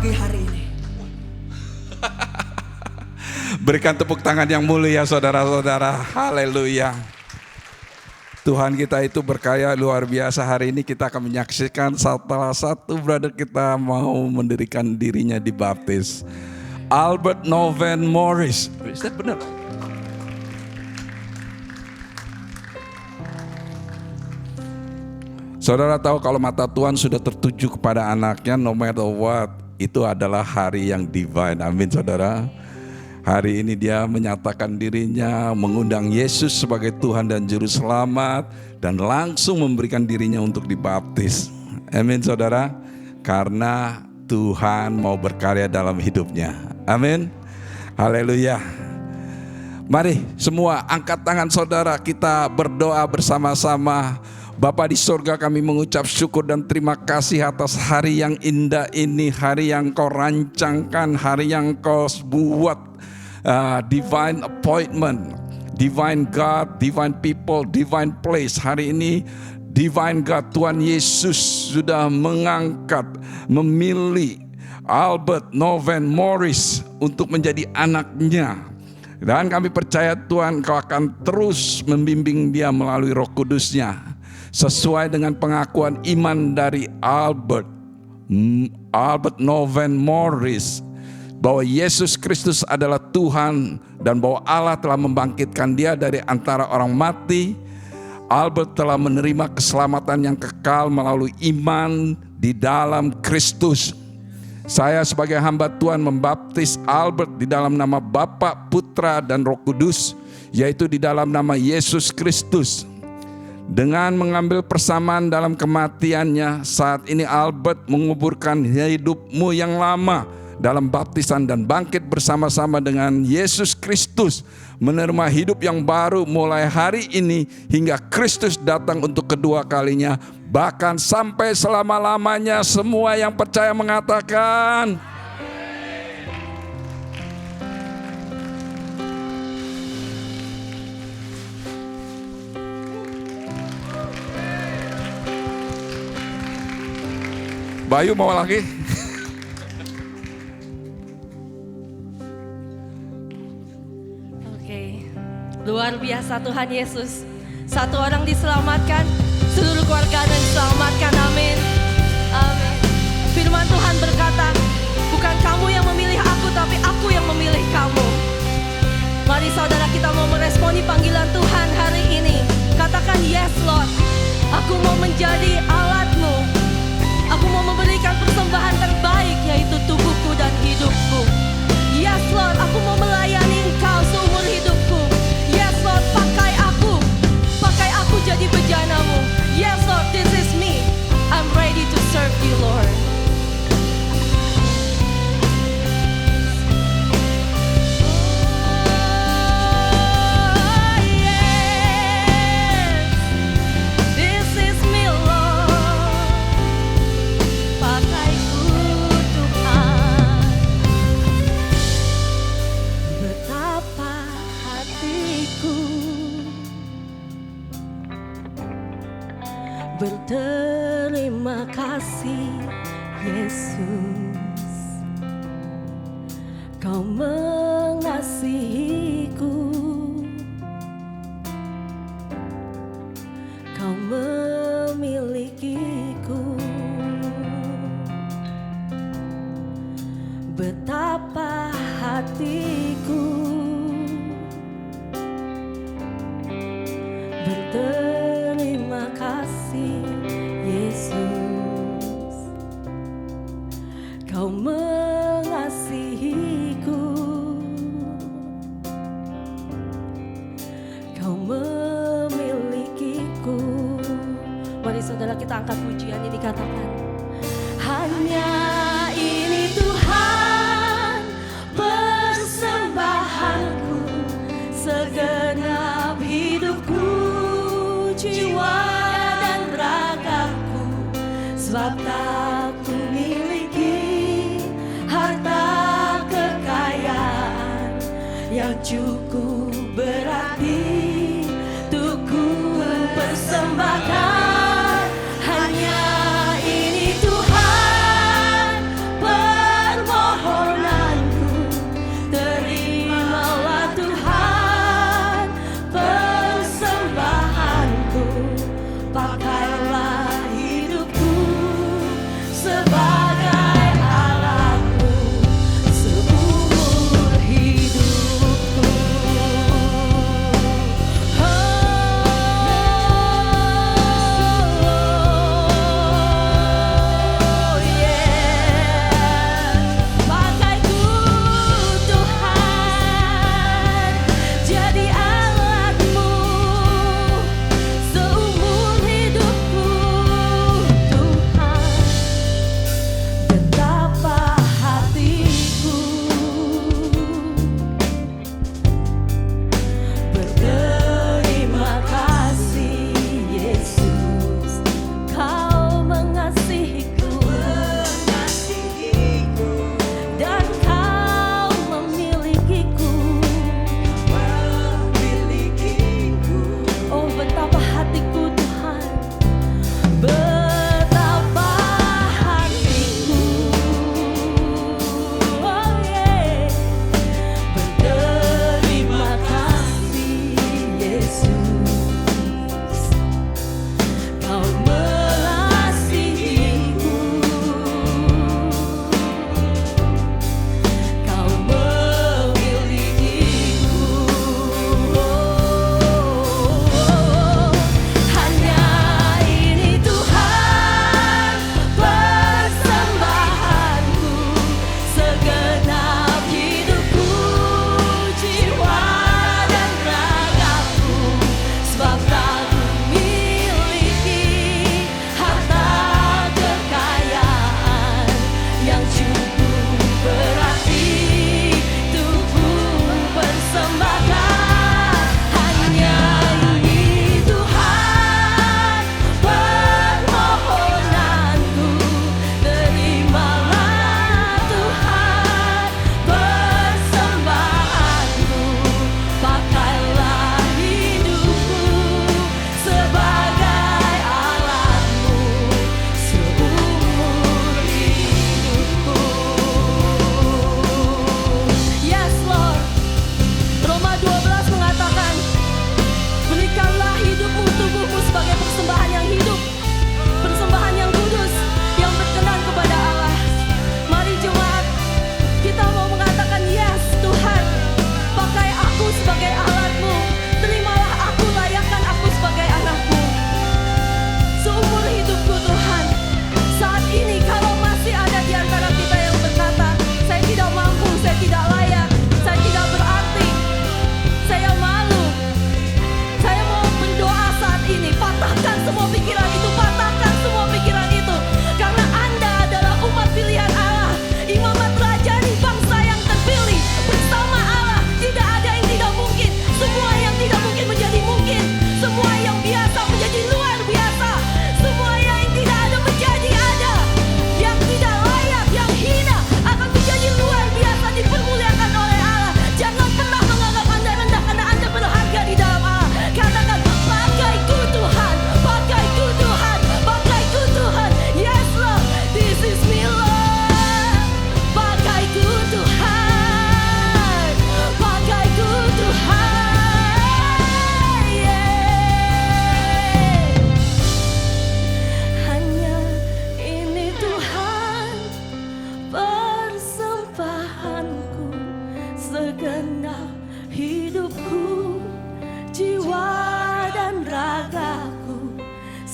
pagi hari ini. Berikan tepuk tangan yang mulia saudara-saudara. Haleluya. Tuhan kita itu berkaya luar biasa. Hari ini kita akan menyaksikan salah satu brother kita mau mendirikan dirinya dibaptis. Albert Noven Morris. Itu benar? Saudara tahu kalau mata Tuhan sudah tertuju kepada anaknya, no matter what, itu adalah hari yang divine. Amin saudara. Hari ini dia menyatakan dirinya, mengundang Yesus sebagai Tuhan dan Juru Selamat, dan langsung memberikan dirinya untuk dibaptis. Amin saudara. Karena Tuhan mau berkarya dalam hidupnya. Amin. Haleluya. Mari semua angkat tangan saudara, kita berdoa bersama-sama. Bapa di sorga, kami mengucap syukur dan terima kasih atas hari yang indah ini. Hari yang kau rancangkan, hari yang kau buat. Divine appointment, divine God, divine people, divine place. Hari ini divine God, Tuhan Yesus sudah mengangkat, memilih Albert Noven Morris untuk menjadi anaknya. Dan kami percaya Tuhan kau akan terus membimbing dia melalui Roh Kudus-Nya, sesuai dengan pengakuan iman dari Albert Noven Morris, bahwa Yesus Kristus adalah Tuhan dan bahwa Allah telah membangkitkan dia dari antara orang mati. Albert telah menerima keselamatan yang kekal melalui iman di dalam Kristus. Saya sebagai hamba Tuhan membaptis Albert di dalam nama Bapa, Putra, dan Roh Kudus, yaitu di dalam nama Yesus Kristus. Dengan mengambil persamaan dalam kematiannya, saat ini Albert menguburkan hidupmu yang lama dalam baptisan dan bangkit bersama-sama dengan Yesus Kristus, menerima hidup yang baru mulai hari ini hingga Kristus datang untuk kedua kalinya, bahkan sampai selama-lamanya. Semua yang percaya mengatakan Bayu mau lagi? Luar biasa Tuhan Yesus. Satu orang diselamatkan, seluruh keluarga diselamatkan. Amin. Amin. Firman Tuhan berkata, bukan kamu yang memilih aku, tapi aku yang memilih kamu. Mari saudara, kita mau meresponi panggilan Tuhan hari ini. Katakan, yes Lord, aku mau menjadi alatmu. Aku mau memberikan persembahan terbaik, yaitu tubuhku dan hidupku. Yes Lord, aku mau melayani Engkau seumur hidupku. Yes Lord, pakai aku jadi bejanamu. Yes Lord, this is me. I'm ready to serve you Lord. Oh, yes. This is me Lord. Pakaiku Tuhan. Betapa hatiku berterima kasih Yesus, Kau mengasihiku, Kau memilikiku. Betapa hatiku berterima kasih Yesus, Kau mengasihiku, Kau memilikiku. Mari saudara, kita angkat pujian ini, katakan, hanya ini Tuhan persembahanku, segenap hidupku, jiwa dan ragaku, sebab tak ku miliki harta kekayaan yang cukup berarti untuk ku persembahkan. Hanya ini Tuhan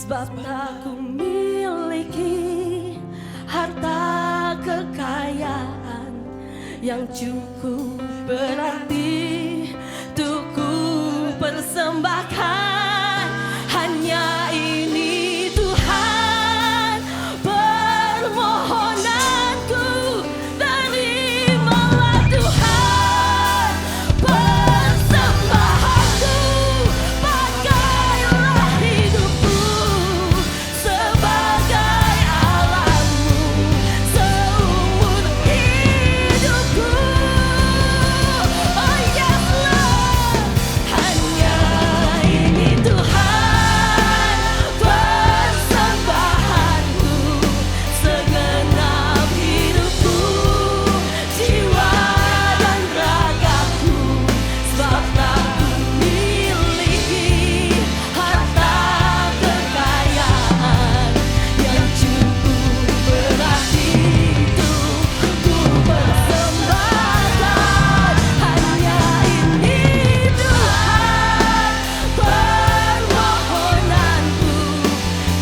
Sebab tak ku miliki harta kekayaan yang cukup berarti untuk ku persembahkan. Hanya ini Tuhan permohonanku, terimalah Tuhan persembahanku. Pakailah hidupku sebagai alatmu seumur hidupku. Oh yes Lord, hanya ini Tuhan persembahanku segenap hidupku, jiwa dan ragaku. Sebab tak ku miliki harta kekayaan yang cukup berarti untuk ku persembahkan. Hanya ini Tuhan permohonanku,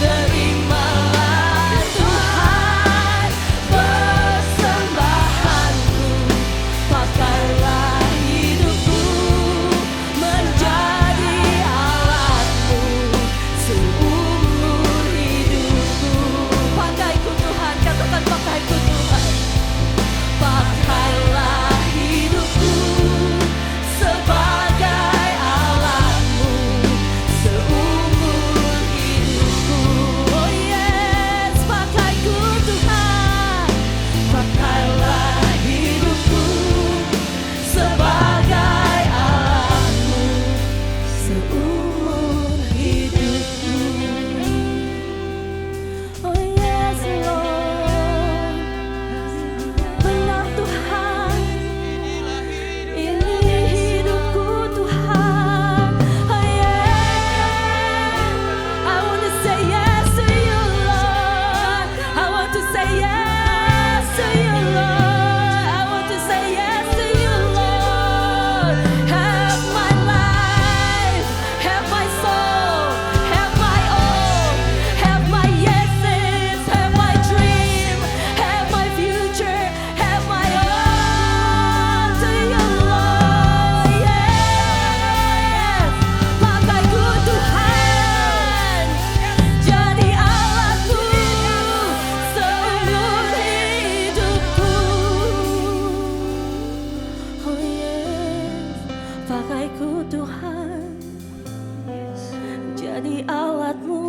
terimalah Tuhan persembahanku. Pakailah hidupku menjadi alatmu seumur hidupku. Pakaiku Tuhan, katakan pakaiku Tuhan. Pakailah hidupku sebagai alatmu seumur hidupku. Oh yes, pakaiku Tuhan. Pakailah hidupku sebagai alatmu seumur hidupku. Oh yes Lord, benar Tuhan, ini hidupku Tuhan. Oh yeah, I want to say yes to you Lord. I want to say yes to you Lord. I want to say yes to you Lord. Have my life, have my soul, have my all, have my yeses, have my dream, have my future, have my all to you Lord. Yes, pakaiku Tuhan jadi alatku seumur hidupku. Oh yes, pakaiku Tuhan jadi alatmu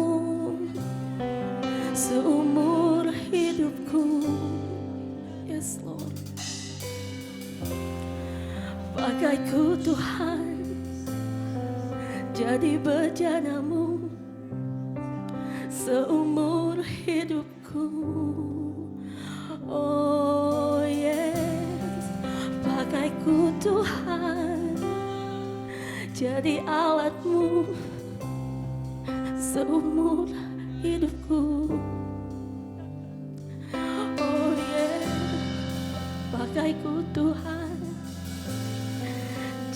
seumur hidupku. Yes Lord, pakaiku Tuhan jadi bejanamu seumur hidupku. Oh yes, pakaiku Tuhan jadi alatmu seumur hidupku. Oh yes, pakaiku Tuhan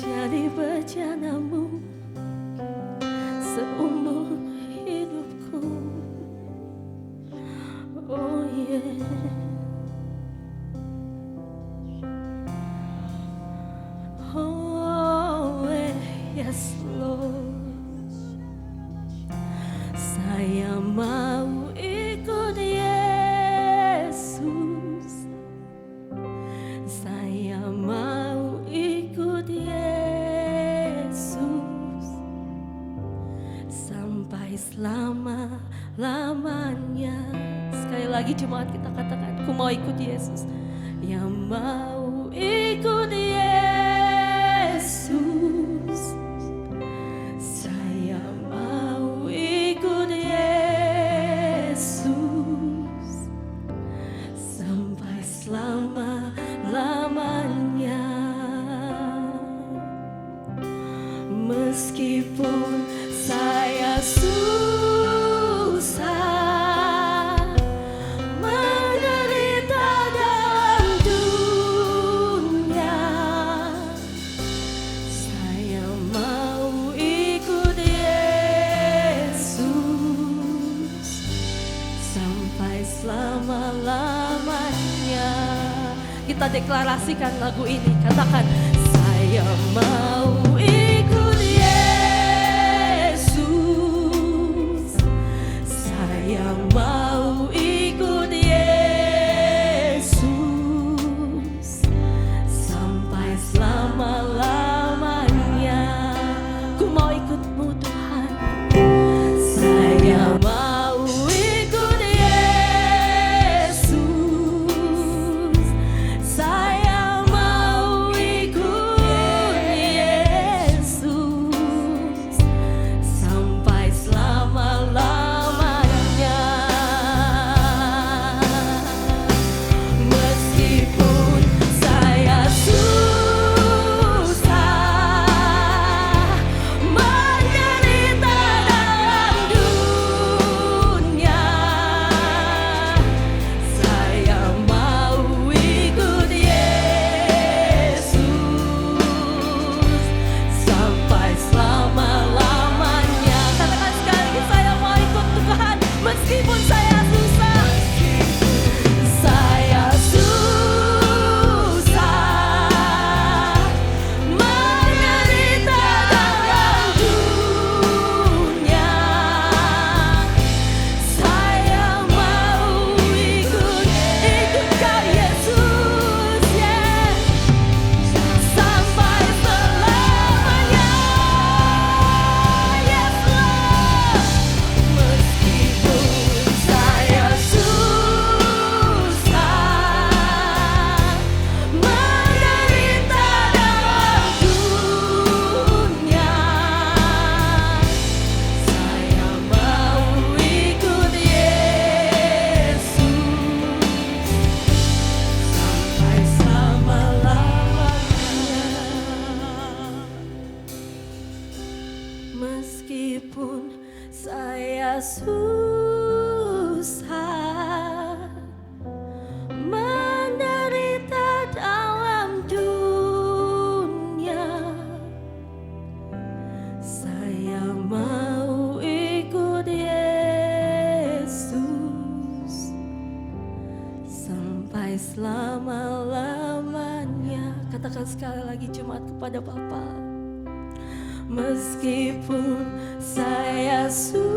jadi bejanamu seumur hidupku. Oh yeah. Oh yes Lord, saya mau ikut Yesus. Saya mau ikut Yesus sampai selama-lamanya. Sekali lagi jemaat kita katakan, aku mau ikut Yesus. Yang mau ikut Yesus, saya mau ikut Yesus sampai selama-lamanya. Meskipun saya susah menderita dalam dunia, selama-lamanya. Kita deklarasikan lagu ini, katakan, saya mau ikut Yesus, saya mau ikut Yesus sampai selama-lamanya. Ku mau ikutmu Tuhan, saya mau ikut Yesus, saya mau ikut Yesus sampai selama-lamanya. Meskipun saya susah menderita dalam dunia, saya mau ikut Yesus sampai selama-lamanya. Katakan sekali lagi, saya mau ikut Tuhan meskipun saya susah. Saya susah menderita dalam dunia, saya mau ikut Kau Yesus, yeah, sampai selamanya. Yes Lord, meskipun saya susah menderita dalam dunia, saya mau ikut Yesus sampai selama-lamanya. Meskipun saya susah menderita dalam dunia, saya mau ikut Yesus sampai selama-lamanya. Katakan sekali lagi jemaat kepada Bapa. Meskipun saya susah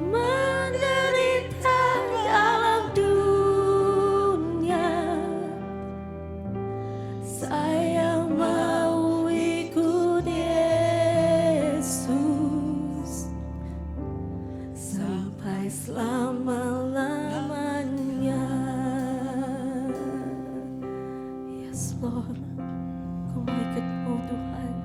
menderita dalam dunia, saya mau ikut Yesus sampai selama-lamanya. Yes Lord, ku mau ikutmu Tuhan.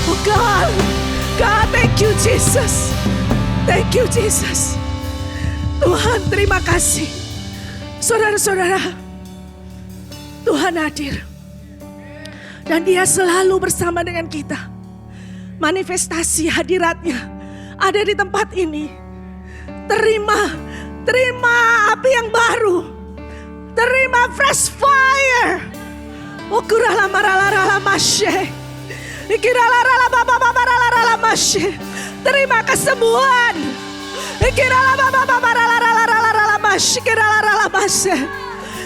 Oh God, God, thank you Jesus. Thank you Jesus. Tuhan, terima kasih. Saudara-saudara, Tuhan hadir. Dan Dia selalu bersama dengan kita. Manifestasi hadiratnya ada di tempat ini. Terima api yang baru. Terima fresh fire. Oh kurala marala masye. Ikirala baba masye. Terima kesembuhan. Ikirala baba masye. Ikirala masye.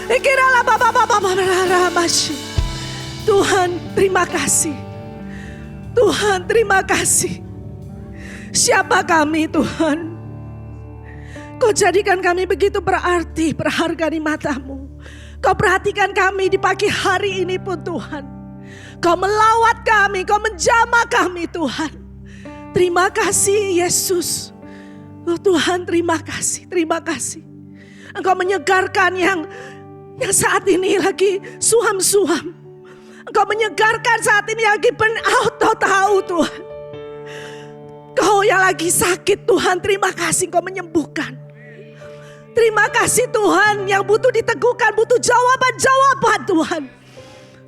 Ikirala baba masye. Tuhan, terima kasih. Tuhan, terima kasih. Siapa kami Tuhan? Kau jadikan kami begitu berarti, berharga di mata-Mu. Kau perhatikan kami di pagi hari ini pun Tuhan. Kau melawat kami, Kau menjamah kami Tuhan. Terima kasih Yesus. Oh Tuhan, terima kasih, terima kasih. Engkau menyegarkan yang saat ini lagi suam-suam. Engkau menyegarkan saat ini lagi burn out, tahu Tuhan. Kau yang lagi sakit Tuhan, terima kasih Kau menyembuhkan. Terima kasih Tuhan yang butuh diteguhkan, butuh jawaban-jawaban Tuhan.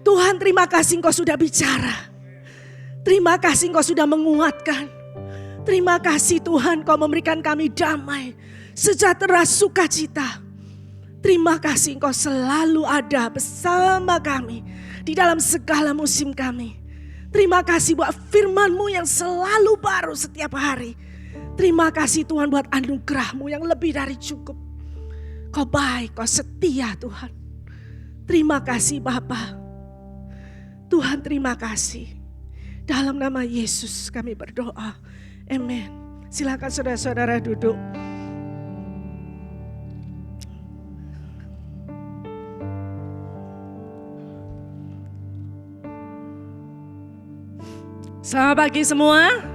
Tuhan, terima kasih Engkau sudah bicara. Terima kasih Engkau sudah menguatkan. Terima kasih Tuhan Kau memberikan kami damai, sejahtera, sukacita. Terima kasih Engkau selalu ada bersama kami di dalam segala musim kami. Terima kasih buat firman-Mu yang selalu baru setiap hari. Terima kasih Tuhan buat anugerah-Mu yang lebih dari cukup. Kau baik, Kau setia Tuhan. Terima kasih Bapa. Tuhan, terima kasih. Dalam nama Yesus kami berdoa. Amin. Silakan saudara-saudara duduk. Selamat pagi semua.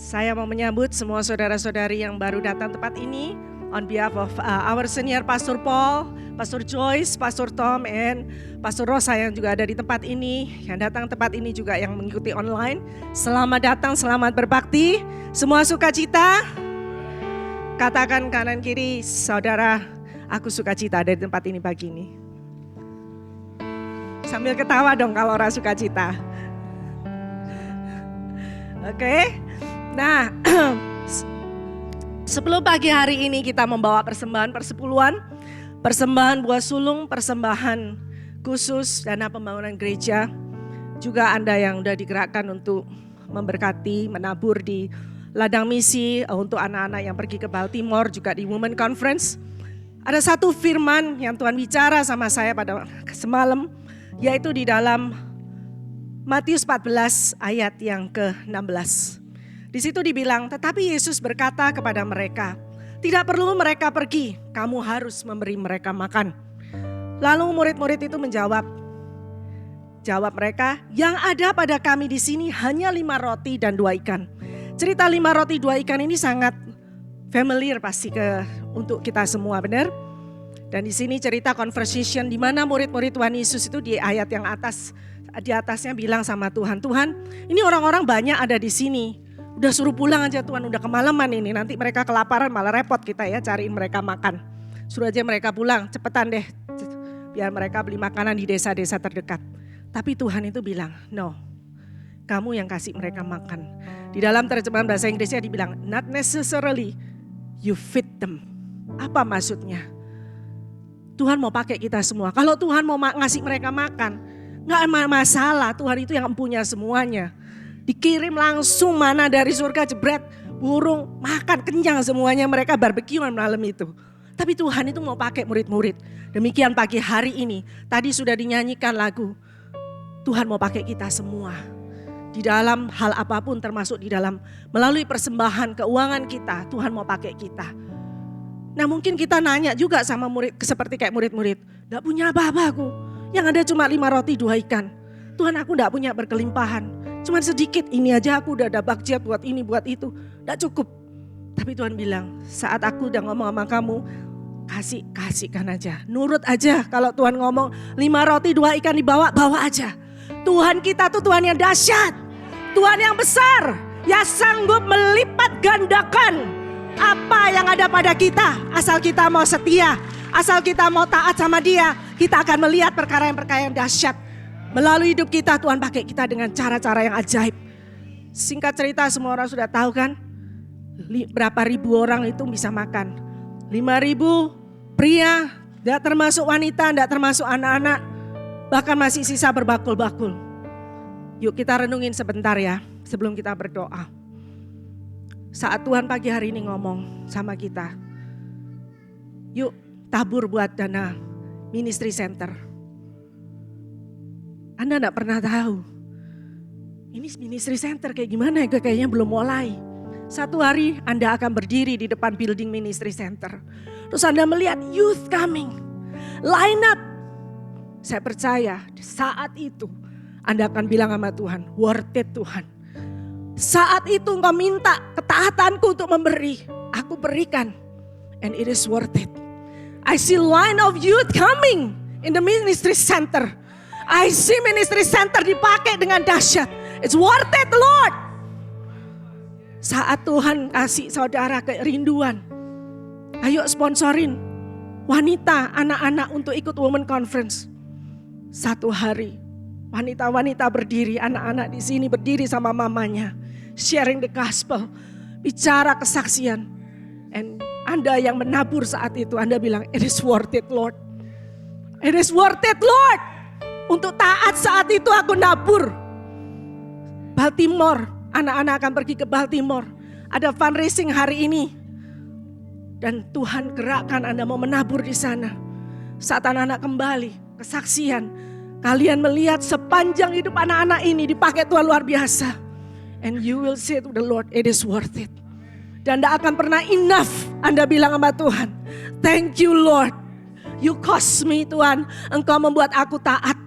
Saya mau menyambut semua saudara-saudari yang baru datang tempat ini. On behalf of our senior Pastor Paul, Pastor Joyce, Pastor Tom, and Pastor Rosa yang juga ada di tempat ini. Yang datang tempat ini juga yang mengikuti online. Selamat datang, selamat berbakti. Semua sukacita. Katakan kanan kiri, saudara, aku sukacita ada di tempat ini pagi ini. Sambil ketawa dong kalau orang sukacita. Oke. Nah, sebelum pagi hari ini kita membawa persembahan persepuluhan, persembahan buah sulung, persembahan khusus dana pembangunan gereja. Juga Anda yang sudah digerakkan untuk memberkati, menabur di ladang misi untuk anak-anak yang pergi ke Baltimore, juga di Women Conference. Ada satu firman yang Tuhan bicara sama saya pada semalam, yaitu di dalam Matius 14 ayat yang ke-16. Di situ dibilang, tetapi Yesus berkata kepada mereka, tidak perlu mereka pergi, kamu harus memberi mereka makan. Lalu murid-murid itu menjawab, mereka, yang ada pada kami di sini hanya 5 roti dan 2 ikan. Cerita 5 roti 2 ikan ini sangat familiar pasti untuk kita semua, benar? Dan di sini cerita conversation di mana murid-murid Tuhan Yesus itu di ayat yang di atasnya bilang sama Tuhan, Tuhan, ini orang-orang banyak ada di sini. Udah suruh pulang aja Tuhan, udah kemalaman ini. Nanti mereka kelaparan malah repot kita ya cariin mereka makan. Suruh aja mereka pulang, cepetan deh. Biar mereka beli makanan di desa-desa terdekat. Tapi Tuhan itu bilang, no. Kamu yang kasih mereka makan. Di dalam terjemahan bahasa Inggrisnya dibilang, not necessarily you feed them. Apa maksudnya? Tuhan mau pakai kita semua. Kalau Tuhan mau ngasih mereka makan, gak masalah. Tuhan itu yang punya semuanya. Dikirim langsung mana dari surga, jebret, burung, makan kenyang semuanya, mereka barbekyuan malam itu. Tapi Tuhan itu mau pakai murid-murid. Demikian pagi hari ini, tadi sudah dinyanyikan lagu. Tuhan mau pakai kita semua. Di dalam hal apapun termasuk di dalam melalui persembahan keuangan kita, Tuhan mau pakai kita. Nah mungkin kita nanya juga sama murid, seperti kayak murid-murid. Gak punya apa-apa aku, yang ada cuma 5 roti 2 ikan. Tuhan aku gak punya berkelimpahan. Cuman sedikit, ini aja aku udah ada bakjiat buat ini, buat itu. Nggak cukup. Tapi Tuhan bilang, saat aku udah ngomong sama kamu, kasihkan aja. Nurut aja kalau Tuhan ngomong 5 roti 2 ikan dibawa, bawa aja. Tuhan kita tuh Tuhan yang dahsyat. Tuhan yang besar, yang sanggup melipat gandakan apa yang ada pada kita. Asal kita mau setia, asal kita mau taat sama Dia, kita akan melihat perkara yang dahsyat. Melalui hidup kita Tuhan pakai kita dengan cara-cara yang ajaib. Singkat cerita semua orang sudah tahu kan, berapa ribu orang itu bisa makan. 5.000 pria, tidak termasuk wanita, tidak termasuk anak-anak, bahkan masih sisa berbakul-bakul. Yuk kita renungin sebentar ya, sebelum kita berdoa. Saat Tuhan pagi hari ini ngomong sama kita, yuk tabur buat dana ministry center. Anda enggak pernah tahu, ini ministry center kayak gimana ya, kayaknya belum mulai. Satu hari Anda akan berdiri di depan building ministry center. Terus Anda melihat youth coming, line up. Saya percaya saat itu Anda akan bilang sama Tuhan, worth it Tuhan. Saat itu engkau minta ketaatanku untuk memberi, aku berikan. And it is worth it. I see line of youth coming in the ministry center. I see ministry center dipakai dengan dahsyat. It's worth it Lord. Saat Tuhan kasih saudara kerinduan, ayo sponsorin wanita, anak-anak untuk ikut women conference. Satu hari wanita-wanita berdiri, anak-anak di sini berdiri sama mamanya, sharing the gospel, bicara kesaksian. And Anda yang menabur saat itu, Anda bilang, it is worth it Lord. It is worth it Lord. Untuk taat saat itu aku nabur. Baltimore, anak-anak akan pergi ke Baltimore. Ada fundraising hari ini. Dan Tuhan gerakkan Anda mau menabur di sana. Saat anak-anak kembali, kesaksian. Kalian melihat sepanjang hidup anak-anak ini dipakai Tuhan luar biasa. And you will say to the Lord, it is worth it. Dan tidak akan pernah enough. Anda bilang sama Tuhan, thank you Lord. You cost me Tuhan. Engkau membuat aku taat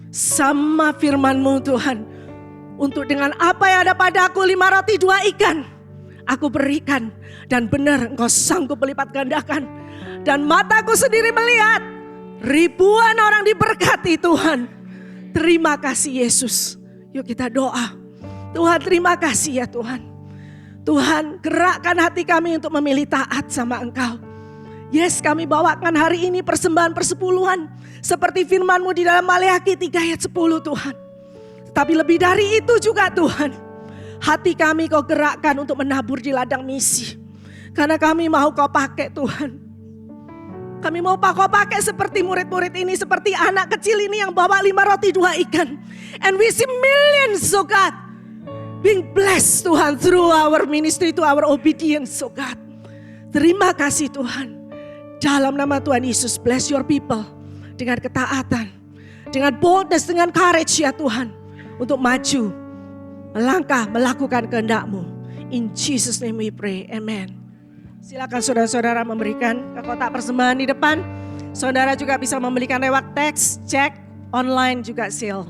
sama firman-Mu Tuhan. Untuk dengan apa yang ada padaku 5 roti 2 ikan. Aku berikan. Dan benar Engkau sanggup melipat gandakan. Dan mataku sendiri melihat. Ribuan orang diberkati Tuhan. Terima kasih Yesus. Yuk kita doa. Tuhan terima kasih ya Tuhan. Tuhan gerakkan hati kami untuk memilih taat sama Engkau. Yes, kami bawakan hari ini persembahan persepuluhan. Seperti firman-Mu di dalam Maleakhi 3 ayat 10 Tuhan. Tapi lebih dari itu juga Tuhan. Hati kami Kau gerakkan untuk menabur di ladang misi. Karena kami mau Kau pakai Tuhan. Kami mau Kau pakai seperti murid-murid ini. Seperti anak kecil ini yang bawa 5 roti 2 ikan. And we see millions oh God. Being blessed Tuhan through our ministry to our obedience oh God. Terima kasih Tuhan. Dalam nama Tuhan Yesus, bless your people. Dengan ketaatan, dengan boldness, dengan courage ya Tuhan. Untuk maju, melangkah, melakukan kehendak-Mu. In Jesus name we pray, amen. Silakan saudara-saudara memberikan ke kotak persembahan di depan. Saudara juga bisa membelikan lewat teks, cek, online juga seal.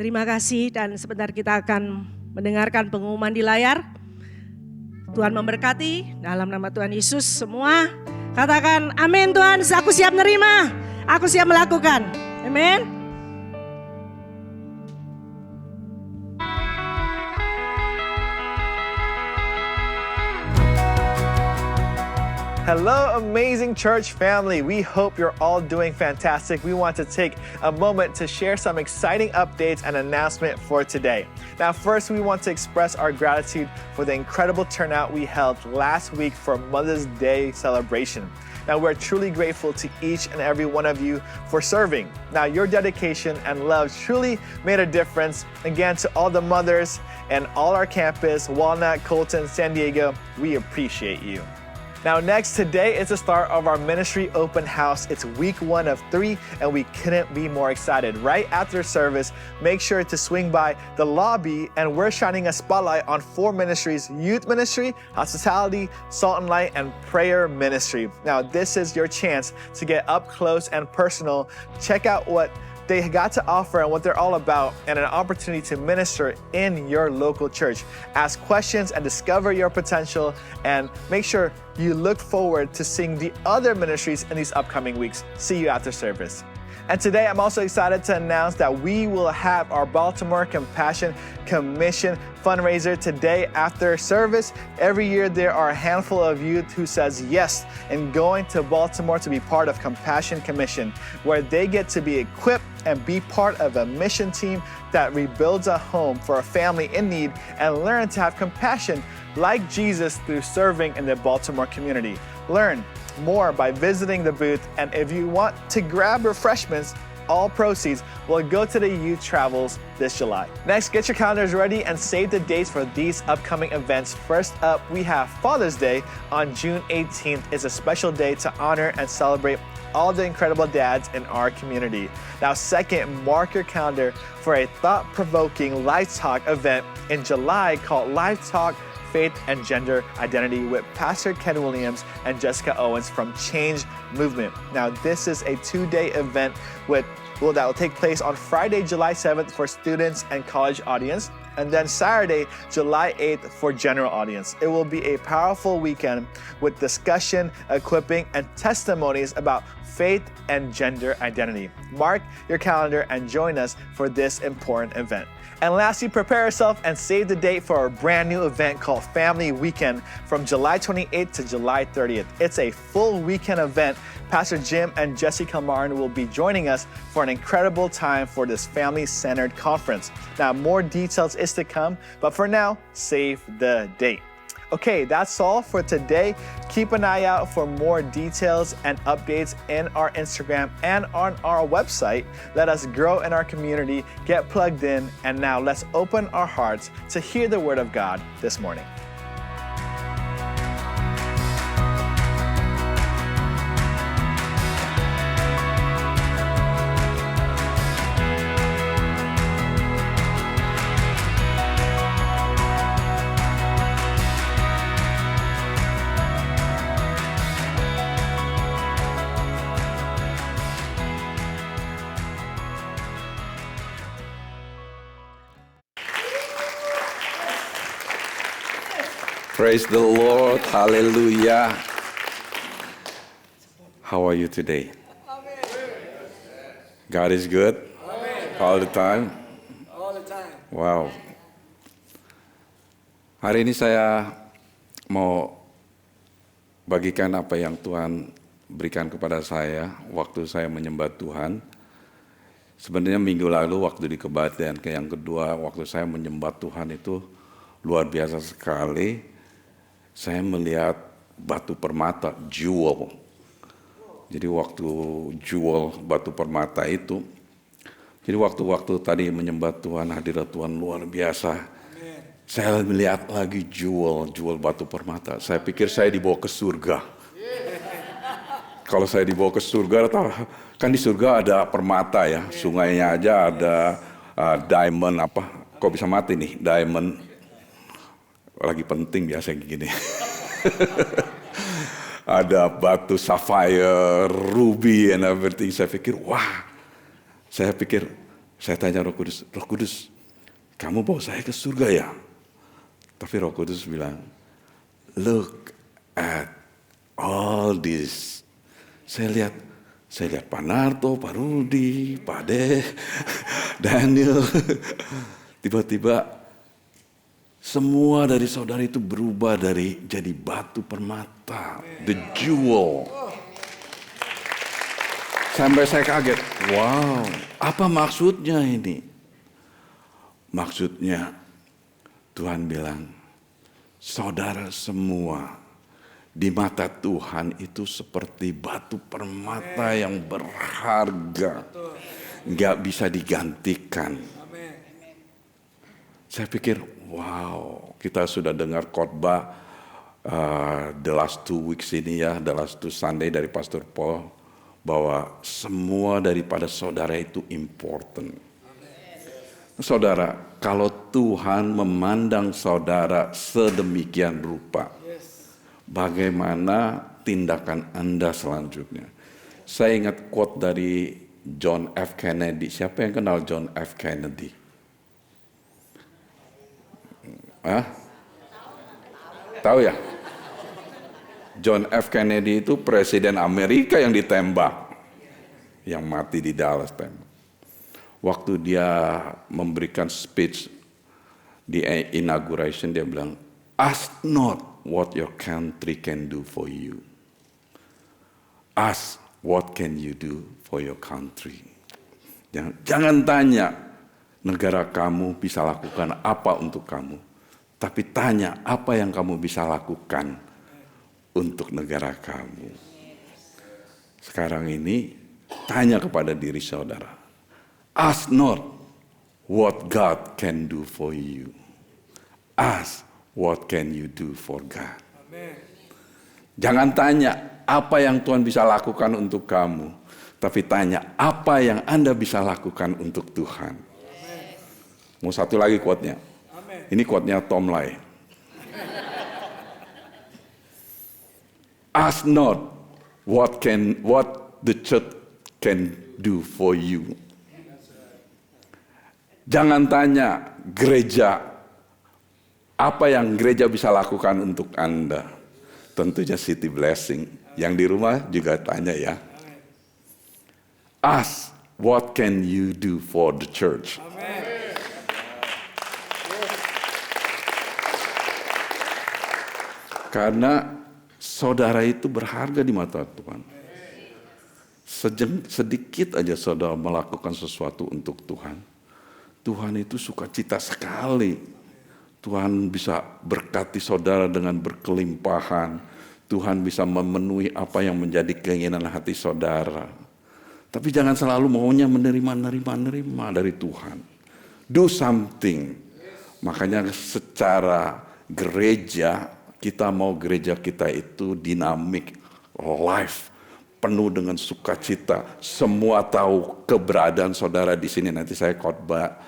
Terima kasih dan sebentar kita akan mendengarkan pengumuman di layar. Tuhan memberkati dalam nama Tuhan Yesus semua. Katakan amin Tuhan, aku siap menerima, aku siap melakukan. Amin. Hello, amazing church family. We hope you're all doing fantastic. We want to take a moment to share some exciting updates and announcement for today. Now, first, we want to express our gratitude for the incredible turnout we held last week for Mother's Day celebration. Now, we're truly grateful to each and every one of you for serving. Now, your dedication and love truly made a difference. Again, to all the mothers and all our campus, Walnut, Colton, San Diego, we appreciate you. Now next, today is the start of our ministry open house. It's week 1 of 3, and we couldn't be more excited. Right after service, make sure to swing by the lobby, and we're shining a spotlight on 4 ministries: youth ministry, hospitality, salt and light, and prayer ministry. Now this is your chance to get up close and personal. Check out what they got to offer and what they're all about, and an opportunity to minister in your local church. Ask questions and discover your potential, and make sure you look forward to seeing the other ministries in these upcoming weeks. See you after service. And today I'm also excited to announce that we will have our Baltimore Compassion Commission fundraiser today after service. Every year there are a handful of youth who says yes in going to Baltimore to be part of Compassion Commission, where they get to be equipped and be part of a mission team that rebuilds a home for a family in need and learn to have compassion like Jesus through serving in the Baltimore community. Learn more by visiting the booth, and if you want to grab refreshments, all proceeds will go to the youth travels this July. Next, get your calendars ready and save the dates for these upcoming events. First up, we have Father's Day on June 18th. It's a special day to honor and celebrate all the incredible dads in our community. Now, second, mark your calendar for a thought-provoking Life Talk event in July called Life Talk Faith and Gender Identity with Pastor Ken Williams and Jessica Owens from Change Movement. Now, this is a 2-day event that will take place on Friday, July 7th for students and college audience, and then Saturday, July 8th for general audience. It will be a powerful weekend with discussion, equipping, and testimonies about faith and gender identity. Mark your calendar and join us for this important event. And lastly, prepare yourself and save the date for our brand new event called Family Weekend from July 28th to July 30th. It's a full weekend event. Pastor Jim and Jesse Kilmartin will be joining us for an incredible time for this family-centered conference. Now, more details is to come, but for now, save the date. Okay, that's all for today. Keep an eye out for more details and updates in our Instagram and on our website. Let us grow in our community, get plugged in, and now let's open our hearts to hear the word of God this morning. Praise the Lord. Hallelujah. How are you today? God is good? All the time? All the time. Wow. Hari ini saya mau bagikan apa yang Tuhan berikan kepada saya waktu saya menyembah Tuhan. Sebenarnya minggu lalu waktu di kebaktian yang kedua, waktu saya menyembah Tuhan itu luar biasa sekali. Saya melihat batu permata, jewel. Jadi waktu jewel batu permata itu, jadi waktu-waktu tadi menyembah Tuhan, hadirat Tuhan luar biasa. Amen. Saya melihat lagi jewel batu permata. Saya pikir saya dibawa ke surga. Kalau saya dibawa ke surga, kan di surga ada permata ya, sungainya aja ada diamond apa, kok bisa mati nih, diamond. Lagi penting biasa gini. Ada batu sapphire, ruby and everything. Saya pikir, wah. Saya tanya Roh Kudus, kamu bawa saya ke surga ya? Tapi Roh Kudus bilang, look at all this. Saya lihat Pak Narto, Pak Rudi, Pak De, Daniel. Tiba-tiba semua dari saudara itu berubah jadi batu permata, the jewel. Sampai saya kaget, wow, apa maksudnya ini? Maksudnya Tuhan bilang, saudara semua di mata Tuhan itu seperti batu permata yang berharga, nggak bisa digantikan. Saya pikir, wow, kita sudah dengar khotbah the last 2 weeks ini ya, the last 2 Sunday dari Pastor Paul, bahwa semua daripada saudara itu important. Saudara, kalau Tuhan memandang saudara sedemikian rupa, bagaimana tindakan Anda selanjutnya? Saya ingat quote dari John F. Kennedy. Siapa yang kenal John F. Kennedy? Tahu ya? John F. Kennedy itu presiden Amerika yang ditembak, yang mati di Dallas tembak. Waktu dia memberikan speech di inauguration, dia bilang, "Ask not what your country can do for you. Ask what can you do for your country." Jangan tanya negara kamu bisa lakukan apa untuk kamu, tapi tanya apa yang kamu bisa lakukan untuk negara kamu. Sekarang ini tanya kepada diri saudara. Ask not what God can do for you. Ask what can you do for God. Jangan tanya apa yang Tuhan bisa lakukan untuk kamu, tapi tanya apa yang Anda bisa lakukan untuk Tuhan. Mau satu lagi quote-nya. Ini quote-nya Tom Lai. Ask not what the church can do for you. Jangan tanya gereja apa yang gereja bisa lakukan untuk Anda. Tentunya City Blessing. Yang di rumah juga tanya ya. Ask what can you do for the church. Karena saudara itu berharga di mata Tuhan. Sedikit aja saudara melakukan sesuatu untuk Tuhan, Tuhan itu sukacita sekali. Tuhan bisa berkati saudara dengan berkelimpahan. Tuhan bisa memenuhi apa yang menjadi keinginan hati saudara. Tapi jangan selalu maunya menerima dari Tuhan. Do something. Makanya secara gereja, kita mau gereja kita itu dinamik, live, penuh dengan sukacita. Semua tahu keberadaan saudara di sini. Nanti saya khotbah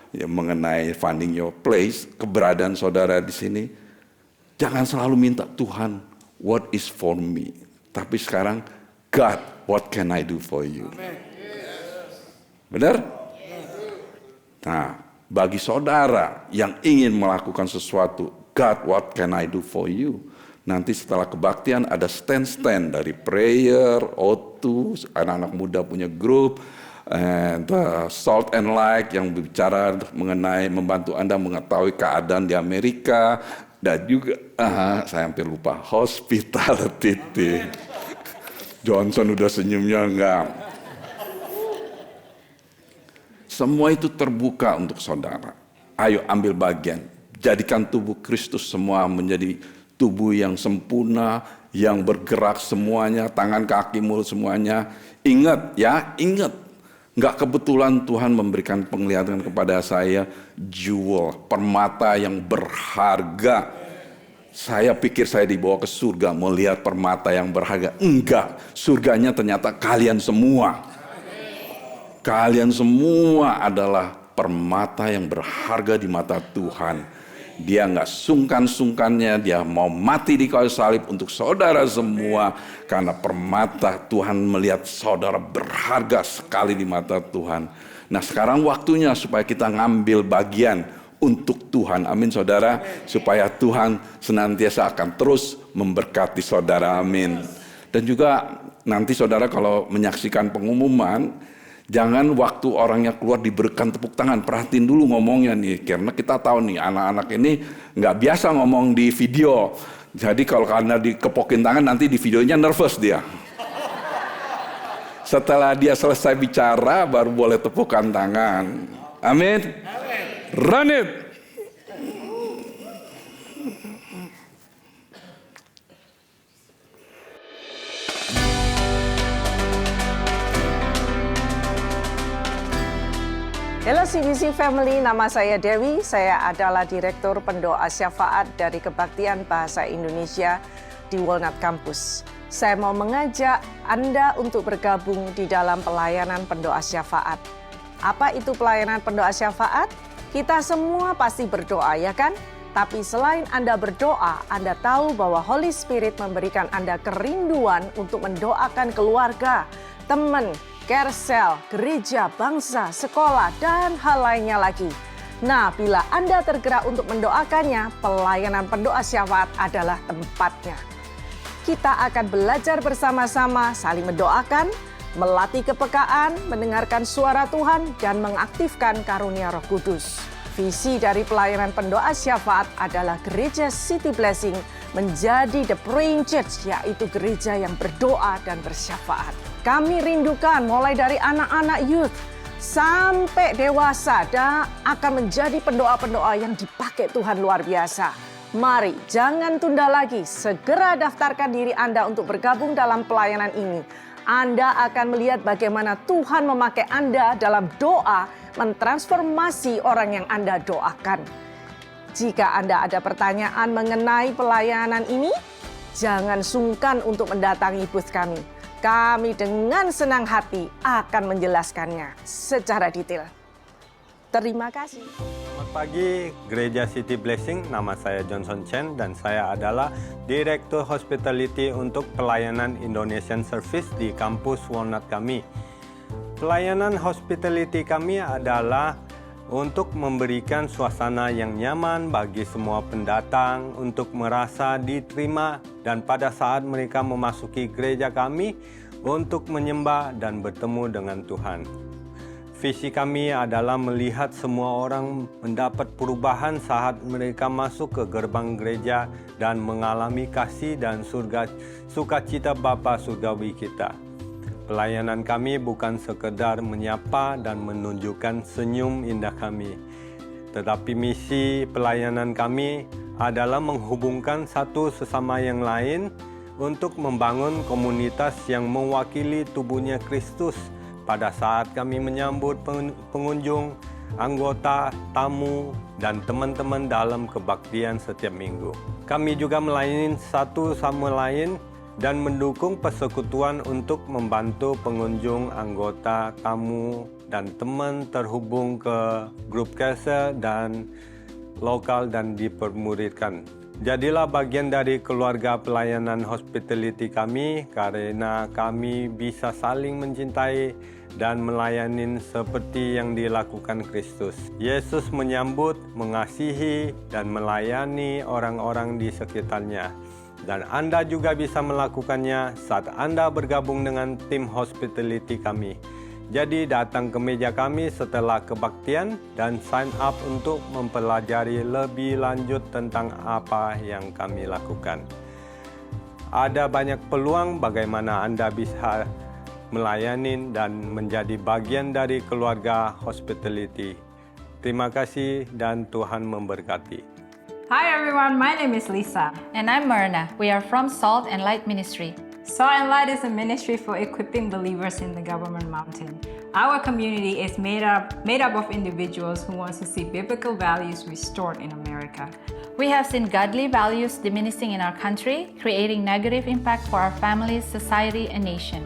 ya, mengenai finding your place, keberadaan saudara di sini. Jangan selalu minta Tuhan, what is for me? Tapi sekarang, God, what can I do for you? Benar? Nah, bagi saudara yang ingin melakukan sesuatu, God, what can I do for you? Nanti setelah kebaktian ada stand dari prayer, O2, anak-anak muda punya grup, and Salt and Light yang berbicara mengenai membantu Anda mengetahui keadaan di Amerika, dan juga, saya hampir lupa, hospitality. Johnson udah senyumnya enggak. Semua itu terbuka untuk saudara. Ayo ambil bagian. Jadikan tubuh Kristus semua menjadi tubuh yang sempurna, yang bergerak semuanya, tangan, kaki, mulut semuanya. Ingat ya, ingat. Nggak kebetulan Tuhan memberikan penglihatan kepada saya, jewel, permata yang berharga. Saya pikir saya dibawa ke surga, mau lihat permata yang berharga. Enggak, surganya ternyata kalian semua. Kalian semua adalah permata yang berharga di mata Tuhan. Dia nggak sungkan-sungkannya, dia mau mati di kayu salib untuk saudara semua. Karena permata Tuhan melihat saudara berharga sekali di mata Tuhan. Nah sekarang waktunya supaya kita ngambil bagian untuk Tuhan. Amin saudara. Supaya Tuhan senantiasa akan terus memberkati saudara. Amin. Dan juga nanti saudara kalau menyaksikan pengumuman, jangan waktu orangnya keluar diberikan tepuk tangan, perhatiin dulu ngomongnya nih. Karena kita tahu nih anak-anak ini nggak biasa ngomong di video. Jadi kalau karena dikepokin tangan nanti di videonya nervous dia. Setelah dia selesai bicara baru boleh tepukan tangan. Amin. Run it. Hello CBC Family, nama saya Dewi. Saya adalah Direktur Pendoa Syafaat dari Kebaktian Bahasa Indonesia di Walnut Campus. Saya mau mengajak Anda untuk bergabung di dalam pelayanan pendoa syafaat. Apa itu pelayanan pendoa syafaat? Kita semua pasti berdoa, ya kan? Tapi selain Anda berdoa, Anda tahu bahwa Holy Spirit memberikan Anda kerinduan untuk mendoakan keluarga, teman, Kersel, gereja, bangsa, sekolah, dan hal lainnya lagi. Nah, bila Anda tergerak untuk mendoakannya, pelayanan pendoa syafaat adalah tempatnya. Kita akan belajar bersama-sama saling mendoakan, melatih kepekaan, mendengarkan suara Tuhan, dan mengaktifkan karunia Roh Kudus. Visi dari pelayanan pendoa syafaat adalah Gereja City Blessing menjadi The Praying Church, yaitu gereja yang berdoa dan bersyafaat. Kami rindukan mulai dari anak-anak youth sampai dewasa dan akan menjadi pendoa-pendoa yang dipakai Tuhan luar biasa. Mari, jangan tunda lagi. Segera daftarkan diri Anda untuk bergabung dalam pelayanan ini. Anda akan melihat bagaimana Tuhan memakai Anda dalam doa mentransformasi orang yang Anda doakan. Jika Anda ada pertanyaan mengenai pelayanan ini, jangan sungkan untuk mendatangi booth kami. Kami dengan senang hati akan menjelaskannya secara detail. Terima kasih. Selamat pagi, Gereja City Blessing. Nama saya Johnson Chen dan saya adalah Direktur Hospitality untuk pelayanan Indonesian Service di kampus Walnut kami. Pelayanan hospitality kami adalah untuk memberikan suasana yang nyaman bagi semua pendatang untuk merasa diterima dan pada saat mereka memasuki gereja kami untuk menyembah dan bertemu dengan Tuhan. Visi kami adalah melihat semua orang mendapat perubahan saat mereka masuk ke gerbang gereja dan mengalami kasih dan sukacita Bapa surgawi kita. Pelayanan kami bukan sekedar menyapa dan menunjukkan senyum indah kami, tetapi misi pelayanan kami adalah menghubungkan satu sesama yang lain untuk membangun komunitas yang mewakili tubuhnya Kristus pada saat kami menyambut pengunjung, anggota, tamu, dan teman-teman dalam kebaktian setiap minggu. Kami juga melayani satu sama lain dan mendukung persekutuan untuk membantu pengunjung, anggota, tamu, dan teman terhubung ke grup Kersel dan lokal dan dipermuridkan. Jadilah bagian dari keluarga pelayanan hospitality kami karena kami bisa saling mencintai dan melayani seperti yang dilakukan Kristus. Yesus menyambut, mengasihi, dan melayani orang-orang di sekitarnya. Dan Anda juga bisa melakukannya saat Anda bergabung dengan tim hospitality kami. Jadi datang ke meja kami setelah kebaktian dan sign up untuk mempelajari lebih lanjut tentang apa yang kami lakukan. Ada banyak peluang bagaimana Anda bisa melayani dan menjadi bagian dari keluarga hospitality. Terima kasih dan Tuhan memberkati. Hi everyone, my name is Lisa. And I'm Myrna. We are from Salt and Light Ministry. Salt and Light is a ministry for equipping believers in the Government Mountain. Our community is made up of individuals who want to see biblical values restored in America. We have seen godly values diminishing in our country, creating negative impact for our families, society, and nation.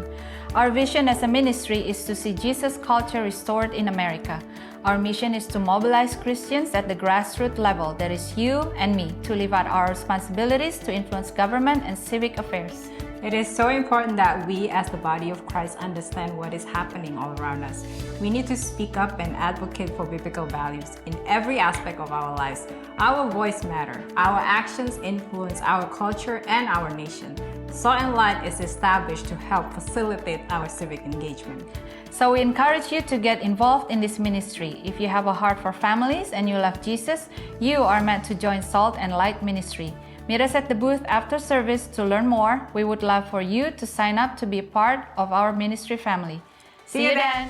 Our vision as a ministry is to see Jesus culture restored in America. Our mission is to mobilize Christians at the grassroots level, that is you and me, to live out our responsibilities to influence government and civic affairs. It is so important that we as the body of Christ understand what is happening all around us. We need to speak up and advocate for biblical values in every aspect of our lives. Our voice matters. Our actions influence our culture and our nation. Salt and Light is established to help facilitate our civic engagement. So we encourage you to get involved in this ministry. If you have a heart for families and you love Jesus, you are meant to join Salt and Light Ministry. Meet us at the booth after service to learn more. We would love for you to sign up to be a part of our ministry family. See you then!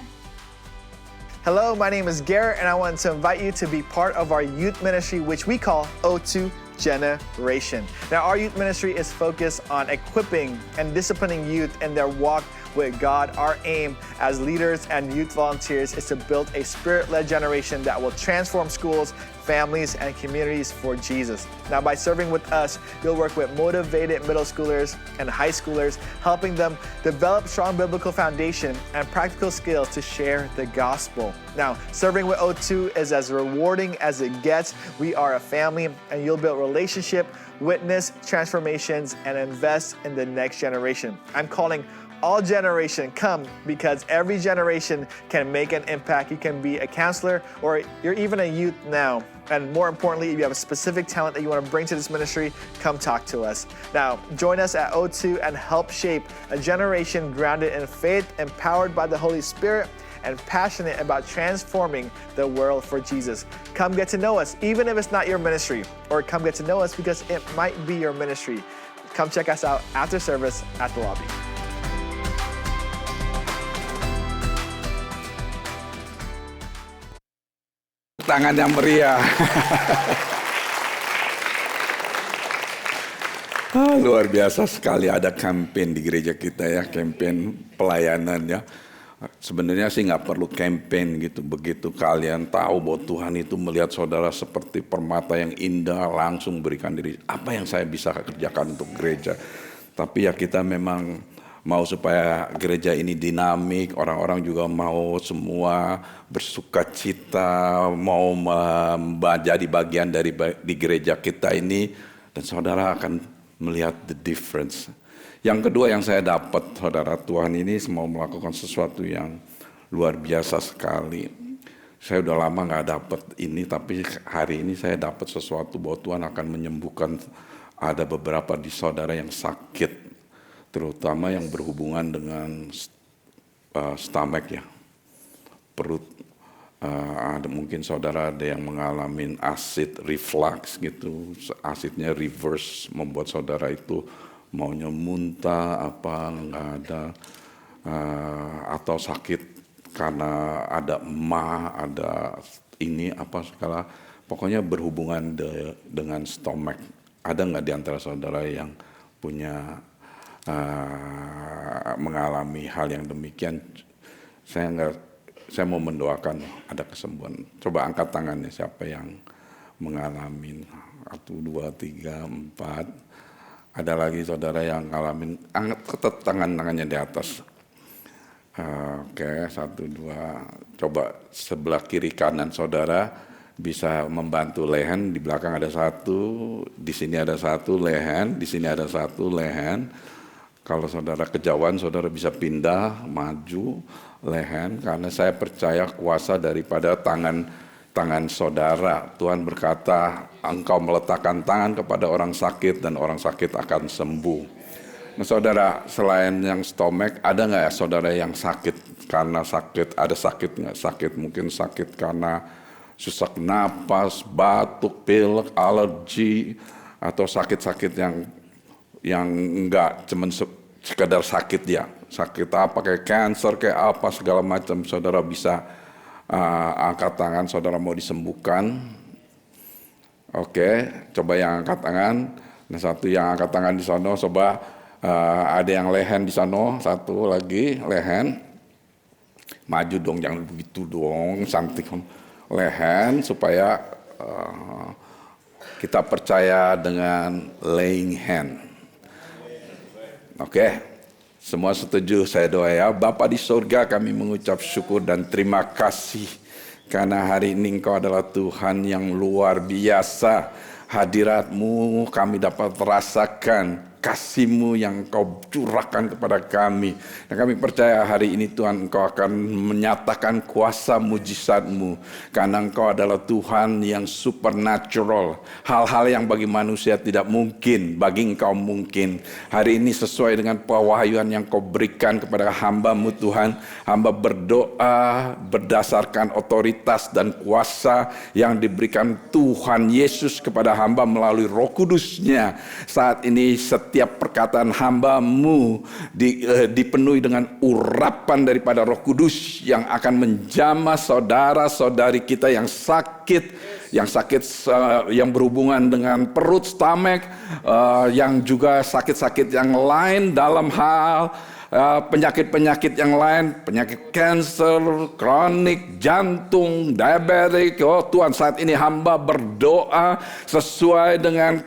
Hello, my name is Garrett, and I want to invite you to be part of our youth ministry, which we call O2 Generation. Now, our youth ministry is focused on equipping and disciplining youth in their walk with God. Our aim as leaders and youth volunteers is to build a spirit-led generation that will transform schools, families, and communities for Jesus. Now, by serving with us, you'll work with motivated middle schoolers and high schoolers, helping them develop strong biblical foundation and practical skills to share the gospel. Now, serving with O2 is as rewarding as it gets. We are a family, and you'll build relationship, witness transformations, and invest in the next generation. I'm calling all generation come, because every generation can make an impact. You can be a counselor, or you're even a youth now. And more importantly, if you have a specific talent that you want to bring to this ministry, come talk to us. Now, join us at O2 and help shape a generation grounded in faith, empowered by the Holy Spirit, and passionate about transforming the world for Jesus. Come get to know us, even if it's not your ministry, or come get to know us because it might be your ministry. Come check us out after service at the lobby. Tangan yang meriah. Luar biasa sekali ada campaign di gereja kita ya, campaign pelayanan ya. Sebenarnya sih nggak perlu campaign gitu, begitu kalian tahu bahwa Tuhan itu melihat saudara seperti permata yang indah, langsung berikan diri. Apa yang saya bisa kerjakan untuk gereja? Tapi ya kita memang mau supaya gereja ini dinamik, orang-orang juga mau semua bersuka cita, mau menjadi bagian dari di gereja kita ini, dan saudara akan melihat the difference. Yang kedua yang saya dapat, saudara, Tuhan ini mau melakukan sesuatu yang luar biasa sekali. Saya udah lama nggak dapat ini, tapi hari ini saya dapat sesuatu bahwa Tuhan akan menyembuhkan. Ada beberapa di saudara yang sakit, terutama yang berhubungan dengan stomach ya, perut. Ada mungkin saudara ada yang mengalami acid reflux gitu, asidnya reverse, membuat saudara itu maunya muntah apa nggak ada, atau sakit karena ada ada ini apa segala, pokoknya berhubungan dengan stomach. Ada nggak di antara saudara yang punya mengalami hal yang demikian? Saya mau mendoakan ada kesembuhan. Coba angkat tangannya siapa yang mengalami. 1, 2, 3, 4. Ada lagi saudara yang ngalamin. Angkat tangannya di atas. Oke, 1, 2. Coba sebelah kiri kanan saudara bisa membantu leher. Di belakang ada 1, di sini ada 1 leher, di sini ada 1 leher. Kalau saudara kejauhan, saudara bisa pindah, maju, leher. Karena saya percaya kuasa daripada tangan saudara. Tuhan berkata, engkau meletakkan tangan kepada orang sakit dan orang sakit akan sembuh. Nah saudara, selain yang stomach, ada nggak ya saudara yang sakit karena sakit? Ada sakit nggak? Sakit mungkin sakit karena sesak napas, batuk, pilek, alergi, atau sakit-sakit yang enggak cuman sekedar sakit ya, sakit apa kayak cancer kayak apa segala macam, saudara bisa angkat tangan, saudara mau disembuhkan. Oke, coba yang angkat tangan. Nah 1 yang angkat tangan di sana, coba ada yang lehen di sana, 1 lagi lehen. Maju dong, jangan begitu dong, cantik lehen, supaya kita percaya dengan laying hand. Oke, semua setuju, saya doa ya. Bapa di surga, kami mengucap syukur dan terima kasih karena hari ini Engkau adalah Tuhan yang luar biasa. Hadirat-Mu kami dapat rasakan, kasih-Mu yang Engkau curahkan kepada kami. Dan kami percaya hari ini Tuhan Engkau akan menyatakan kuasa mujizat-Mu. Karena Engkau adalah Tuhan yang supernatural. Hal-hal yang bagi manusia tidak mungkin, bagi Engkau mungkin. Hari ini sesuai dengan pewahyuan yang Kau berikan kepada hamba-Mu Tuhan. Hamba berdoa berdasarkan otoritas dan kuasa yang diberikan Tuhan Yesus kepada hamba melalui Roh Kudus-Nya. Saat ini setiap perkataan hamba-Mu dipenuhi dengan urapan daripada Roh Kudus yang akan menjamah saudara-saudari kita yang sakit, yang berhubungan dengan perut, stomach, yang juga sakit-sakit yang lain dalam hal penyakit-penyakit yang lain, penyakit kanker, kronik, jantung, diabetik. Oh Tuhan, saat ini hamba berdoa sesuai dengan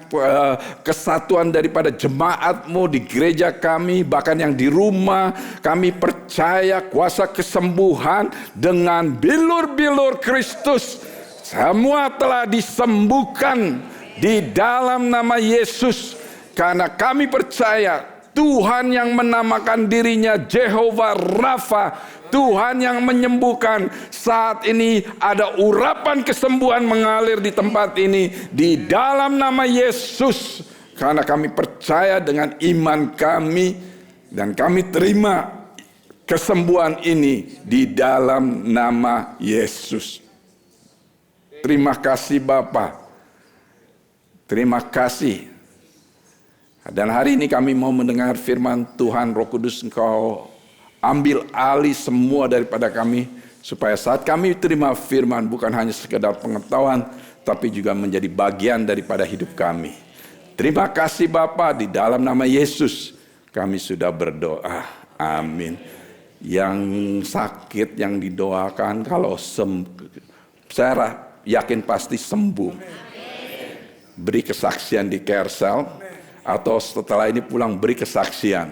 kesatuan daripada jemaat-Mu di gereja kami, bahkan yang di rumah. Kami percaya kuasa kesembuhan dengan bilur-bilur Kristus. Semua telah disembuhkan di dalam nama Yesus. Karena kami percaya Tuhan yang menamakan dirinya Jehovah Rafa, Tuhan yang menyembuhkan. Saat ini ada urapan kesembuhan mengalir di tempat ini di dalam nama Yesus. Karena kami percaya dengan iman kami dan kami terima kesembuhan ini di dalam nama Yesus. Terima kasih Bapa. Terima kasih. Dan hari ini kami mau mendengar firman Tuhan. Roh Kudus, Engkau ambil alih semua daripada kami, supaya saat kami terima firman bukan hanya sekedar pengetahuan, tapi juga menjadi bagian daripada hidup kami. Terima kasih Bapa, di dalam nama Yesus kami sudah berdoa. Amin. Yang sakit yang didoakan, kalau saya yakin pasti sembuh. Beri kesaksian di Kersel. Atau setelah ini pulang beri kesaksian.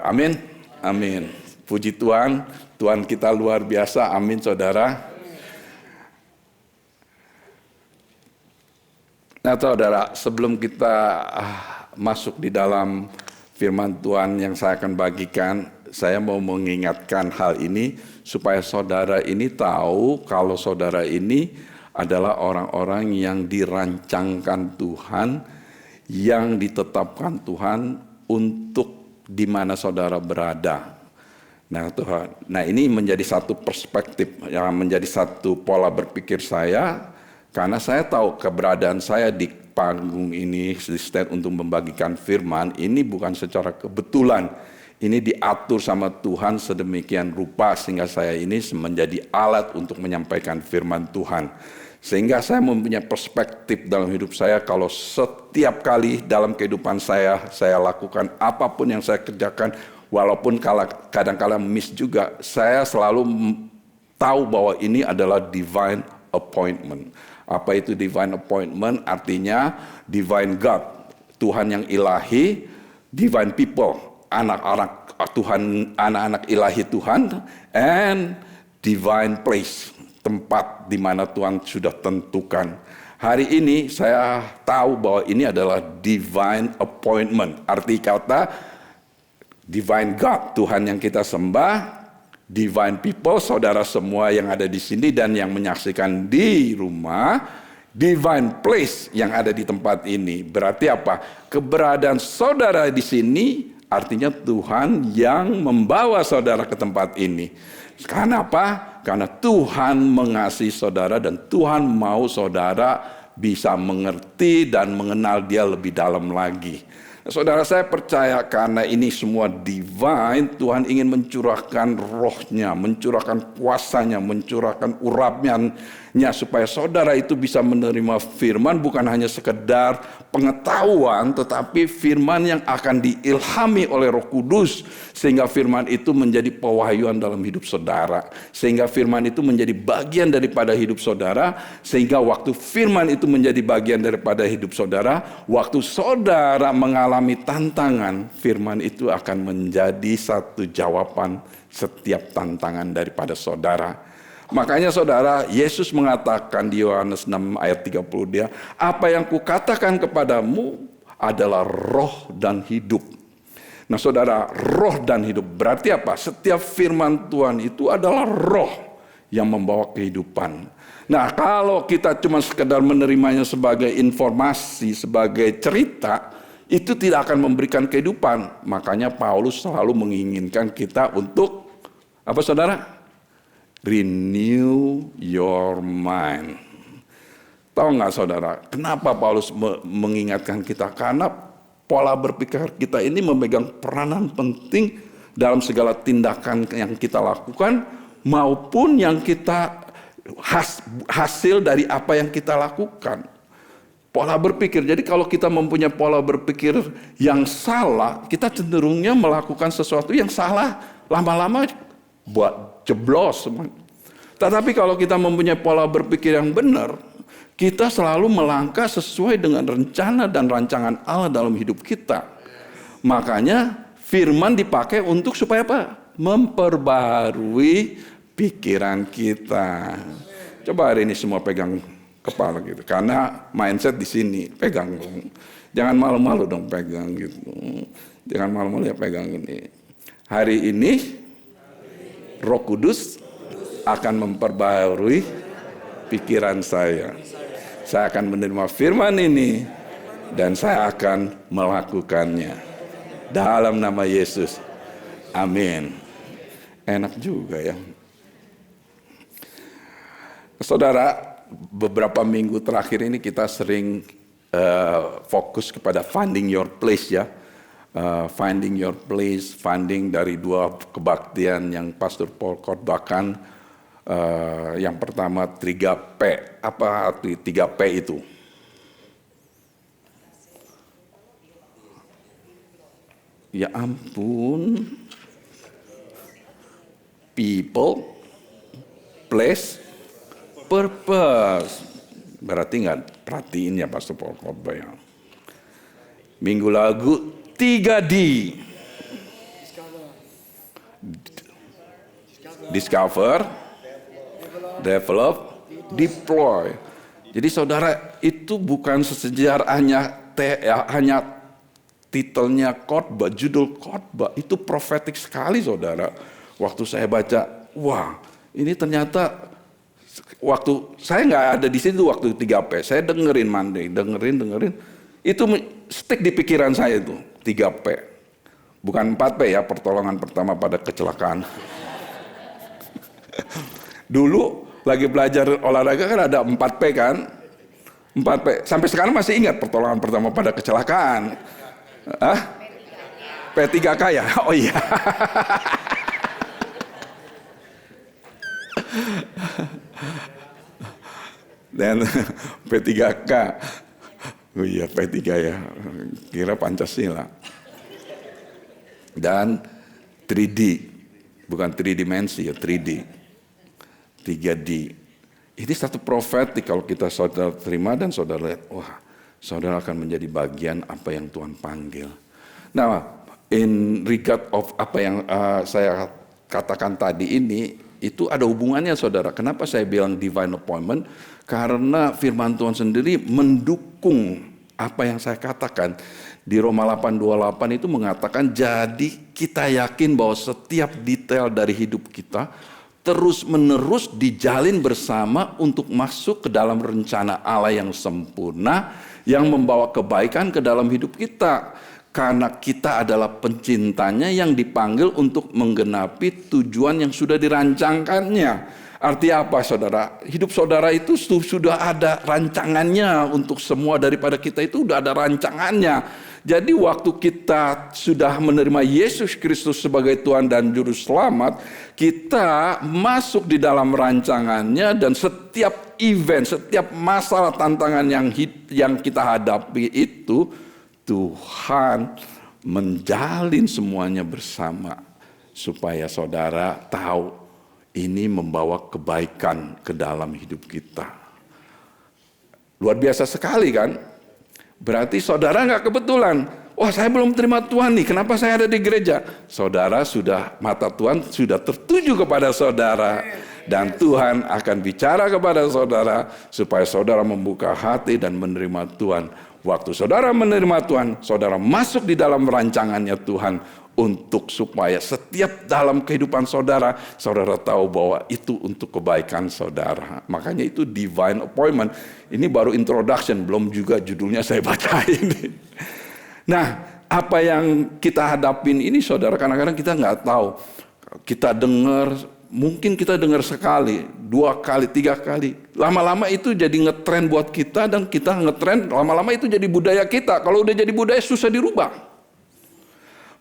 Amin. Amin. Puji Tuhan. Tuhan kita luar biasa. Amin saudara. Nah saudara, sebelum kita masuk di dalam firman Tuhan yang saya akan bagikan, saya mau mengingatkan hal ini supaya saudara ini tahu kalau saudara ini adalah orang-orang yang dirancangkan Tuhan, yang ditetapkan Tuhan untuk di mana saudara berada. Nah Tuhan, ini menjadi satu perspektif, yang menjadi satu pola berpikir saya, karena saya tahu keberadaan saya di panggung ini, di stand untuk membagikan firman, ini bukan secara kebetulan. Ini diatur sama Tuhan sedemikian rupa sehingga saya ini menjadi alat untuk menyampaikan firman Tuhan. Sehingga saya mempunyai perspektif dalam hidup saya, kalau setiap kali dalam kehidupan saya lakukan apapun yang saya kerjakan, walaupun kadang-kadang miss juga, saya selalu tahu bahwa ini adalah divine appointment. Apa itu divine appointment? Artinya divine God, Tuhan yang ilahi, divine people, anak-anak Tuhan, anak-anak ilahi Tuhan, and divine place, tempat di mana Tuhan sudah tentukan. Hari ini saya tahu bahwa ini adalah divine appointment. Arti kata divine God, Tuhan yang kita sembah, divine people, saudara semua yang ada di sini dan yang menyaksikan di rumah, divine place yang ada di tempat ini. Berarti apa? Keberadaan saudara di sini artinya Tuhan yang membawa saudara ke tempat ini. Karena apa? Karena Tuhan mengasihi saudara dan Tuhan mau saudara bisa mengerti dan mengenal Dia lebih dalam lagi. Saudara, saya percaya karena ini semua divine, Tuhan ingin mencurahkan rohnya, mencurahkan kuasanya, mencurahkan urapnya, supaya saudara itu bisa menerima firman bukan hanya sekedar pengetahuan, tetapi firman yang akan diilhami oleh Roh Kudus, sehingga firman itu menjadi pewahyuan dalam hidup saudara, sehingga firman itu menjadi bagian daripada hidup saudara, sehingga waktu firman itu menjadi bagian daripada hidup saudara, waktu saudara mengalami tantangan, firman itu akan menjadi satu jawaban setiap tantangan daripada saudara. Makanya saudara, Yesus mengatakan di Yohanes 6 ayat 30 dia, apa yang kukatakan kepadamu adalah roh dan hidup. Nah saudara, roh dan hidup berarti apa? Setiap firman Tuhan itu adalah roh yang membawa kehidupan. Nah kalau kita cuma sekedar menerimanya sebagai informasi, sebagai cerita, itu tidak akan memberikan kehidupan. Makanya Paulus selalu menginginkan kita untuk apa saudara? Renew your mind. Tahu nggak saudara, kenapa Paulus mengingatkan kita? Karena pola berpikir kita ini memegang peranan penting dalam segala tindakan yang kita lakukan maupun yang kita hasil dari apa yang kita lakukan. Pola berpikir. Jadi kalau kita mempunyai pola berpikir yang salah, kita cenderungnya melakukan sesuatu yang salah. Lama-lama buat jeblos. Tetapi kalau kita mempunyai pola berpikir yang benar, kita selalu melangkah sesuai dengan rencana dan rancangan Allah dalam hidup kita. Makanya firman dipakai untuk supaya apa? Memperbarui pikiran kita. Coba hari ini semua pegang kepala gitu, karena mindset di sini pegang dong, jangan malu-malu dong pegang gitu, jangan malu-malu ya pegang ini. Hari ini Roh Kudus akan memperbarui pikiran saya akan menerima firman ini dan saya akan melakukannya dalam nama Yesus, amin. Enak juga ya, saudara. Beberapa minggu terakhir ini kita sering fokus kepada finding your place ya. Finding your place, finding dari 2 kebaktian yang Pastor Paul khotbahkan. Yang pertama 3P. Apa arti 3P itu? Ya ampun. People, place, purpose. Berarti nggak perhatiin ya Pastor Paul khotbah ya. Minggu lalu 3D. Discover, develop, deploy. Jadi saudara, itu bukan sesejarah hanya titelnya khotbah, judul khotbah. Itu profetik sekali saudara. Waktu saya baca, wah ini ternyata waktu saya nggak ada di situ waktu 3P, saya dengerin Monday, dengerin, itu stick di pikiran saya itu 3P, bukan 4P ya, pertolongan pertama pada kecelakaan. Dulu lagi belajar olahraga kan ada 4P kan, 4P, sampai sekarang masih ingat pertolongan pertama pada kecelakaan. P3K ya, oh iya. Dan P3K, oh iya P3 ya, kira Pancasila. Dan 3D, bukan 3 dimensi ya, 3D, 3D. Ini satu profetik kalau kita saudara terima dan saudara lihat, wah saudara akan menjadi bagian apa yang Tuhan panggil. Nah, in regard of apa yang saya katakan tadi ini, itu ada hubungannya saudara. Kenapa saya bilang divine appointment? Karena firman Tuhan sendiri mendukung apa yang saya katakan. Di Roma 8:28 itu mengatakan, jadi kita yakin bahwa setiap detail dari hidup kita terus menerus dijalin bersama untuk masuk ke dalam rencana Allah yang sempurna, yang membawa kebaikan ke dalam hidup kita. Karena kita adalah pencintanya yang dipanggil untuk menggenapi tujuan yang sudah dirancangkannya. Artinya apa saudara? Hidup saudara itu sudah ada rancangannya untuk semua daripada kita itu sudah ada rancangannya. Jadi waktu kita sudah menerima Yesus Kristus sebagai Tuhan dan Juru Selamat, kita masuk di dalam rancangannya dan setiap event, setiap masalah tantangan yang kita hadapi itu, Tuhan menjalin semuanya bersama supaya saudara tahu ini membawa kebaikan ke dalam hidup kita. Luar biasa sekali kan? Berarti saudara nggak kebetulan. Wah saya belum terima Tuhan nih, kenapa saya ada di gereja? Saudara sudah, mata Tuhan sudah tertuju kepada saudara. Dan Tuhan akan bicara kepada saudara supaya saudara membuka hati dan menerima Tuhan. Waktu saudara menerima Tuhan, saudara masuk di dalam rancangannya Tuhan untuk supaya setiap dalam kehidupan saudara, saudara tahu bahwa itu untuk kebaikan saudara. Makanya itu divine appointment. Ini baru introduction, belum juga judulnya saya baca ini. Nah, apa yang kita hadapin ini saudara, kadang-kadang kita nggak tahu. Kita dengar, mungkin kita dengar sekali, 2 kali, 3 kali. Lama-lama itu jadi ngetren buat kita dan kita ngetren, lama-lama itu jadi budaya kita. Kalau udah jadi budaya susah dirubah.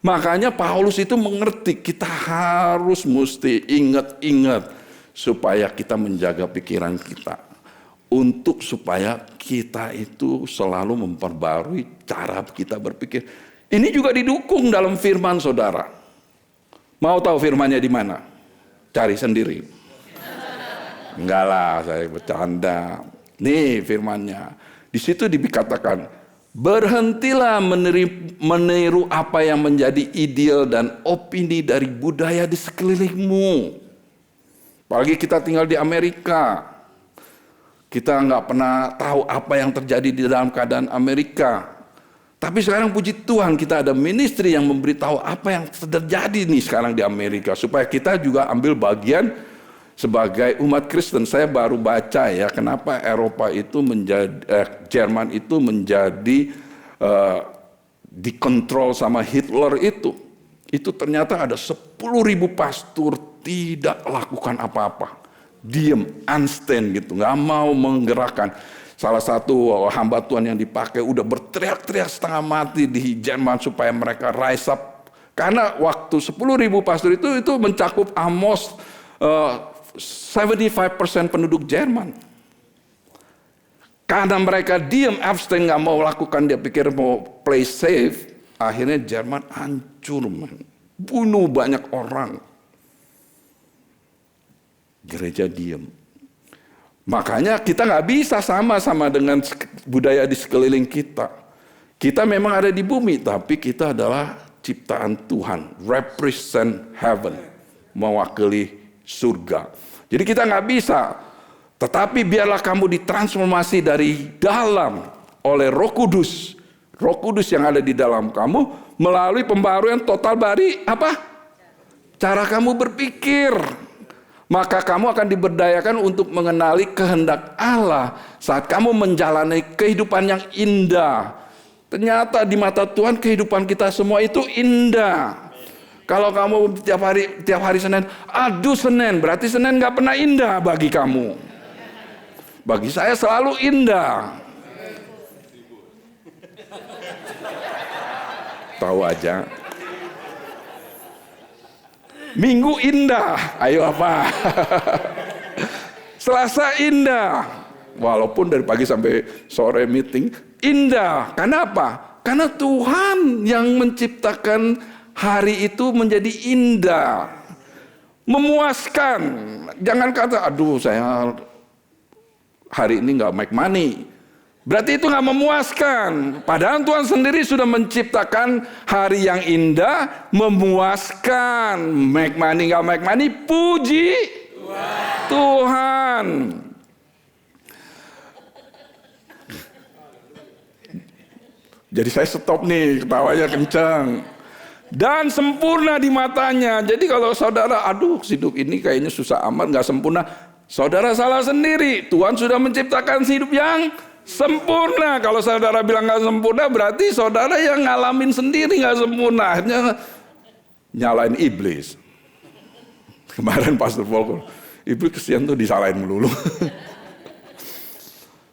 Makanya Paulus itu mengerti kita harus mesti ingat-ingat supaya kita menjaga pikiran kita. untuk supaya kita itu selalu memperbarui cara kita berpikir. Ini juga didukung dalam firman saudara. Mau tahu firmannya di mana? Cari sendiri. Enggak lah, saya bercanda. Nih firmannya. Di situ dikatakan, berhentilah meniru apa yang menjadi ideal dan opini dari budaya di sekelilingmu. Apalagi kita tinggal di Amerika. Kita nggak pernah tahu apa yang terjadi di dalam keadaan Amerika. Tapi sekarang puji Tuhan kita ada ministry yang memberitahu apa yang terjadi nih sekarang di Amerika. Supaya kita juga ambil bagian sebagai umat Kristen. Saya baru baca ya kenapa Eropa itu Jerman itu menjadi dikontrol sama Hitler itu. Itu ternyata ada 10.000 pastor tidak lakukan apa-apa. Diem, unstand gitu, nggak mau menggerakkan. Salah satu hamba Tuhan yang dipakai udah berteriak-teriak setengah mati di Jerman supaya mereka rise up. Karena waktu 10.000 pastor itu mencakup almost 75% penduduk Jerman. Karena mereka diam, abstain, nggak mau lakukan, dia pikir mau play safe. Akhirnya Jerman hancur, man. Bunuh banyak orang. Gereja diam. Makanya kita nggak bisa sama-sama dengan budaya di sekeliling kita. Kita memang ada di bumi, tapi kita adalah ciptaan Tuhan, represent heaven, mewakili surga. Jadi kita nggak bisa, tetapi biarlah kamu ditransformasi dari dalam oleh Roh Kudus. Roh Kudus yang ada di dalam kamu melalui pembaruan total dari apa? Cara kamu berpikir. Maka kamu akan diberdayakan untuk mengenali kehendak Allah saat kamu menjalani kehidupan yang indah. Ternyata di mata Tuhan kehidupan kita semua itu indah. Kalau kamu tiap hari Senin, aduh Senin, berarti Senin gak pernah indah bagi kamu. Bagi saya selalu indah. Tahu aja. Minggu indah, ayo apa? Selasa indah, walaupun dari pagi sampai sore meeting, indah. Kenapa? Karena Tuhan yang menciptakan hari itu menjadi indah, memuaskan. Jangan kata, aduh saya hari ini nggak make money. Berarti itu nggak memuaskan. Padahal Tuhan sendiri sudah menciptakan hari yang indah, memuaskan. Make money nggak make money, puji Tuhan. Jadi saya stop nih, ketawanya kencang. Dan sempurna di matanya. Jadi kalau saudara, aduh hidup ini kayaknya susah amat, nggak sempurna. Saudara salah sendiri. Tuhan sudah menciptakan hidup yang sempurna. Kalau saudara bilang nggak sempurna, berarti saudara yang ngalamin sendiri nggak sempurna. Akhirnya nyalain iblis. Kemarin Pastor Volker, iblis kesian tuh disalahin melulu.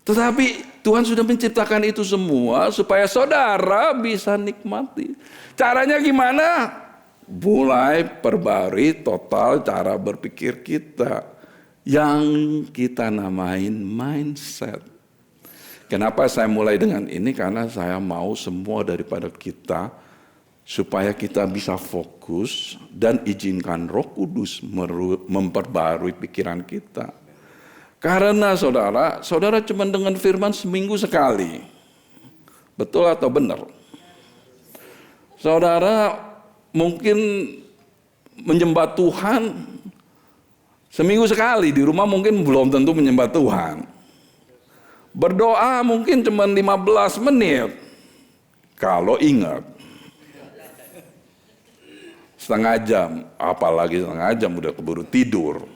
Tetapi Tuhan sudah menciptakan itu semua supaya saudara bisa nikmati. Caranya gimana? Mulai perbarui total cara berpikir kita yang kita namain mindset. Kenapa saya mulai dengan ini? Karena saya mau semua daripada kita supaya kita bisa fokus dan izinkan Roh Kudus memperbarui pikiran kita. Karena saudara cuma dengan firman seminggu sekali. Betul atau benar? Saudara mungkin menyembah Tuhan seminggu sekali, di rumah mungkin belum tentu menyembah Tuhan. Berdoa mungkin cuma 15 menit. Kalau ingat. Setengah jam, apalagi setengah jam udah keburu tidur.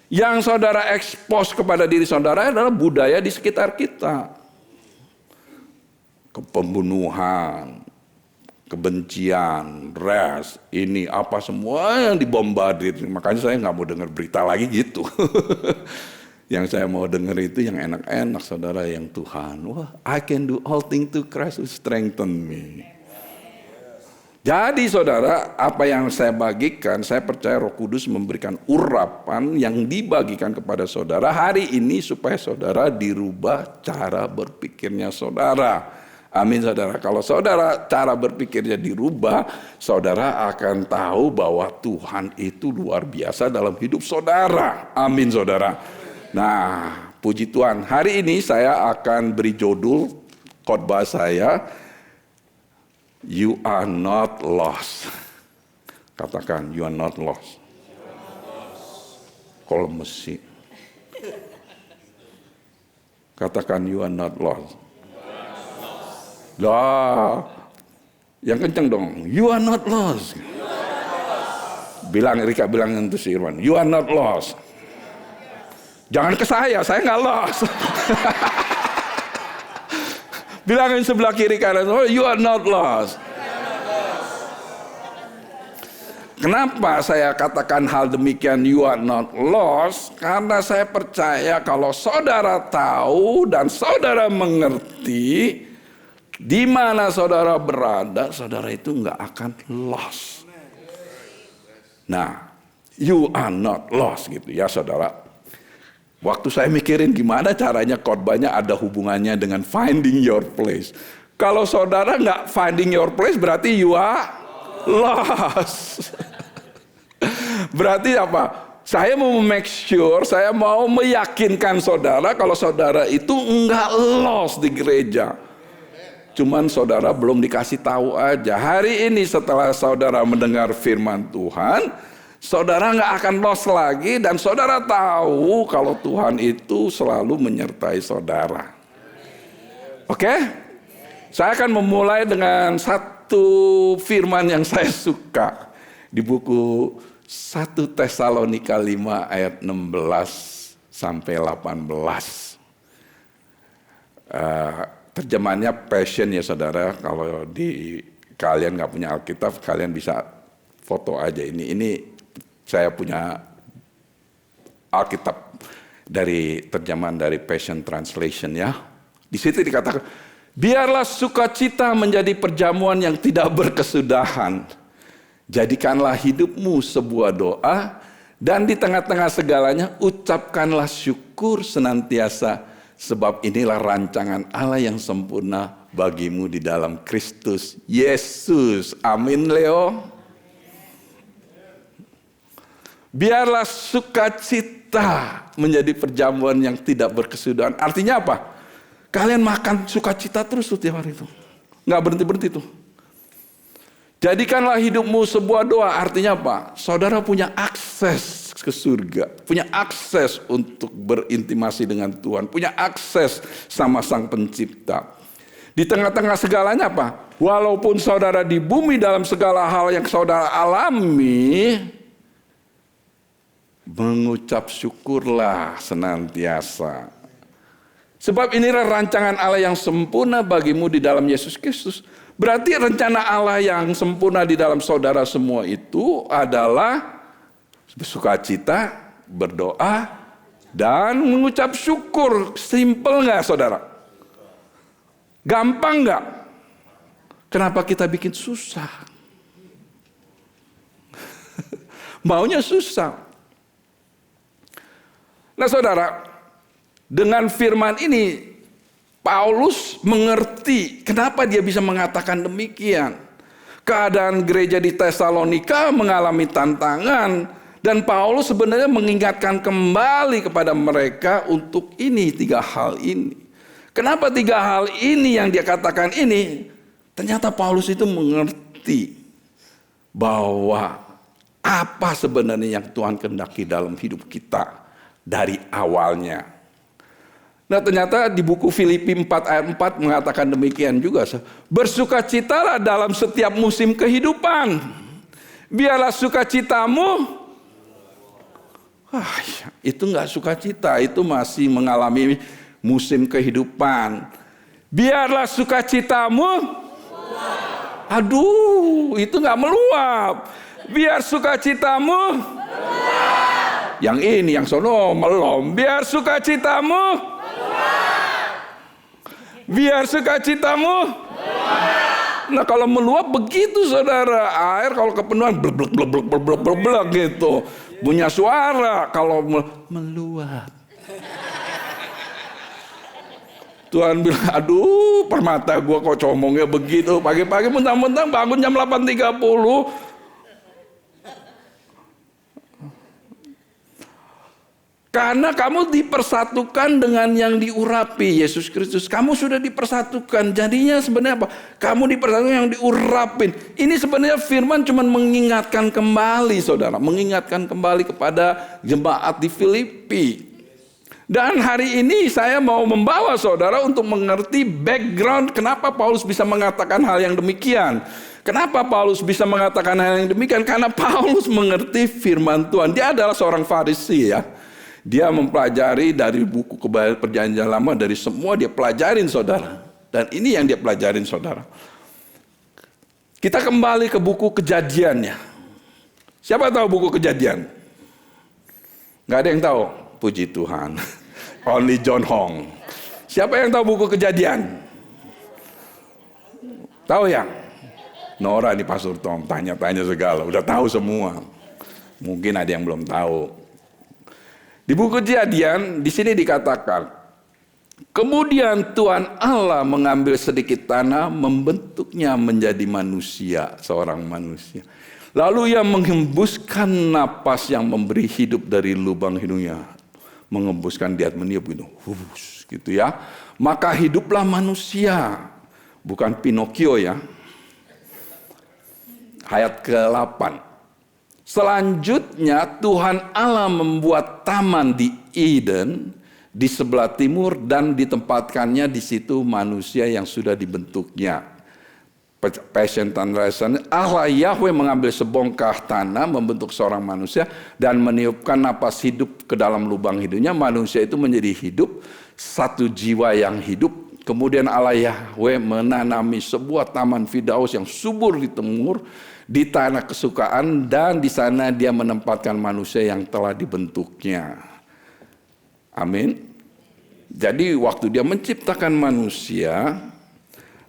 Yang saudara ekspos kepada diri saudara adalah budaya di sekitar kita. Pembunuhan, kebencian, ras, ini apa semua yang dibombardir. Makanya saya nggak mau dengar berita lagi gitu. Yang saya mau dengar itu yang enak-enak, saudara, yang Tuhan. Wah, I can do all things to Christ who strengthen me. Jadi saudara, apa yang saya bagikan, saya percaya Roh Kudus memberikan urapan yang dibagikan kepada saudara hari ini supaya saudara dirubah cara berpikirnya saudara. Amin saudara. Kalau saudara cara berpikirnya dirubah, saudara akan tahu bahwa Tuhan itu luar biasa dalam hidup saudara. Amin saudara. Nah, puji Tuhan. Hari ini saya akan beri judul khotbah saya, You are not lost. Katakan, you are not lost. Kalau mesin. Katakan, you are not lost. Lah, yang kencang dong. You are not lost. Bilang, Rika bilang itu si Irwan. You are not lost. Jangan ke saya nggak lost. Bilangin sebelah kiri kanan, oh, you are not lost. Kenapa saya katakan hal demikian, you are not lost? Karena saya percaya kalau saudara tahu dan saudara mengerti di mana saudara berada, saudara itu nggak akan lost. Nah, you are not lost gitu ya saudara. Waktu saya mikirin gimana caranya khotbahnya ada hubungannya dengan finding your place. Kalau saudara nggak finding your place berarti you are lost. Berarti apa? Saya mau make sure, saya mau meyakinkan saudara kalau saudara itu nggak lost di gereja. Cuman saudara belum dikasih tahu aja. Hari ini setelah saudara mendengar firman Tuhan, saudara nggak akan lost lagi dan saudara tahu kalau Tuhan itu selalu menyertai saudara. Oke? Saya akan memulai dengan satu firman yang saya suka di buku 1 Tesalonika 5 ayat 16 sampai 18. Terjemahannya Passion ya saudara. Kalau di kalian nggak punya Alkitab, kalian bisa foto aja ini. Saya punya Alkitab dari terjemahan dari Passion Translation ya. Di situ dikatakan, biarlah sukacita menjadi perjamuan yang tidak berkesudahan. Jadikanlah hidupmu sebuah doa dan di tengah-tengah segalanya ucapkanlah syukur senantiasa sebab inilah rancangan Allah yang sempurna bagimu di dalam Kristus Yesus. Amin Leo. Biarlah sukacita menjadi perjamuan yang tidak berkesudahan. Artinya apa? Kalian makan sukacita terus setiap hari itu. Nggak berhenti-berhenti tuh. Jadikanlah hidupmu sebuah doa. Artinya apa? Saudara punya akses ke surga. Punya akses untuk berintimasi dengan Tuhan. Punya akses sama Sang Pencipta. Di tengah-tengah segalanya apa? Walaupun saudara di bumi dalam segala hal yang saudara alami, mengucap syukurlah senantiasa. Sebab inilah rancangan Allah yang sempurna bagimu di dalam Yesus Kristus. Berarti rencana Allah yang sempurna di dalam saudara semua itu adalah bersukacita, berdoa, dan mengucap syukur. Simple nggak saudara? Gampang nggak? Kenapa kita bikin susah? Maunya susah. Nah saudara, dengan firman ini Paulus mengerti kenapa dia bisa mengatakan demikian. Keadaan gereja di Tesalonika mengalami tantangan dan Paulus sebenarnya mengingatkan kembali kepada mereka untuk ini 3 hal ini. Kenapa 3 hal ini yang dia katakan ini? Ternyata Paulus itu mengerti bahwa apa sebenarnya yang Tuhan kehendaki dalam hidup kita dari awalnya. Nah ternyata di buku Filipi 4 ayat 4 mengatakan demikian juga. Bersukacitalah dalam setiap musim kehidupan. Biarlah sukacitamu. Itu nggak sukacita, itu masih mengalami musim kehidupan. Biarlah sukacitamu. Aduh, itu nggak meluap. Biar sukacitamu. Yang ini, yang sono melom. Biar sukacitamu. Biar sukacitamu. Nah kalau meluap begitu saudara, air kalau kepenuhan blek gitu, punya suara kalau meluap. Tuhan bilang, aduh permata gue kok comongnya begitu, pagi-pagi mentang-mentang bangun jam 8.30. Karena kamu dipersatukan dengan yang diurapi, Yesus Kristus. Kamu sudah dipersatukan. Jadinya sebenarnya apa? Kamu dipersatukan yang diurapin. Ini sebenarnya firman cuma mengingatkan kembali saudara. Mengingatkan kembali kepada jemaat di Filipi. Dan hari ini saya mau membawa saudara untuk mengerti background kenapa Paulus bisa mengatakan hal yang demikian. Kenapa Paulus bisa mengatakan hal yang demikian? Karena Paulus mengerti firman Tuhan. Dia adalah seorang Farisi ya. Dia mempelajari dari buku Perjanjian Lama, dari semua dia pelajarin saudara. Dan ini yang dia pelajarin saudara. Kita kembali ke buku Kejadiannya. Siapa tahu buku Kejadian? Gak ada yang tahu. Puji Tuhan. Only John Hong. Siapa yang tahu buku Kejadian? Tahu ya? Nora nih Pastor Tom, tanya-tanya segala. Udah tahu semua. Mungkin ada yang belum tahu. Di buku Kejadian, di sini dikatakan, kemudian Tuhan Allah mengambil sedikit tanah, membentuknya menjadi manusia, seorang manusia. Lalu ia menghembuskan napas yang memberi hidup dari lubang hidungnya. Menghembuskan, dia meniup gitu ya. Maka hiduplah manusia, bukan Pinocchio ya. Ayat ke-8. Selanjutnya Tuhan Allah membuat taman di Eden di sebelah timur dan ditempatkannya di situ manusia yang sudah dibentuknya. Passion Translation, Allah Yahweh mengambil sebongkah tanah membentuk seorang manusia dan meniupkan napas hidup ke dalam lubang hidungnya. Manusia itu menjadi hidup, satu jiwa yang hidup. Kemudian Allah Yahweh menanami sebuah taman Firdaus yang subur di timur, di tanah kesukaan, dan di sana dia menempatkan manusia yang telah dibentuknya. Amin. Jadi waktu dia menciptakan manusia,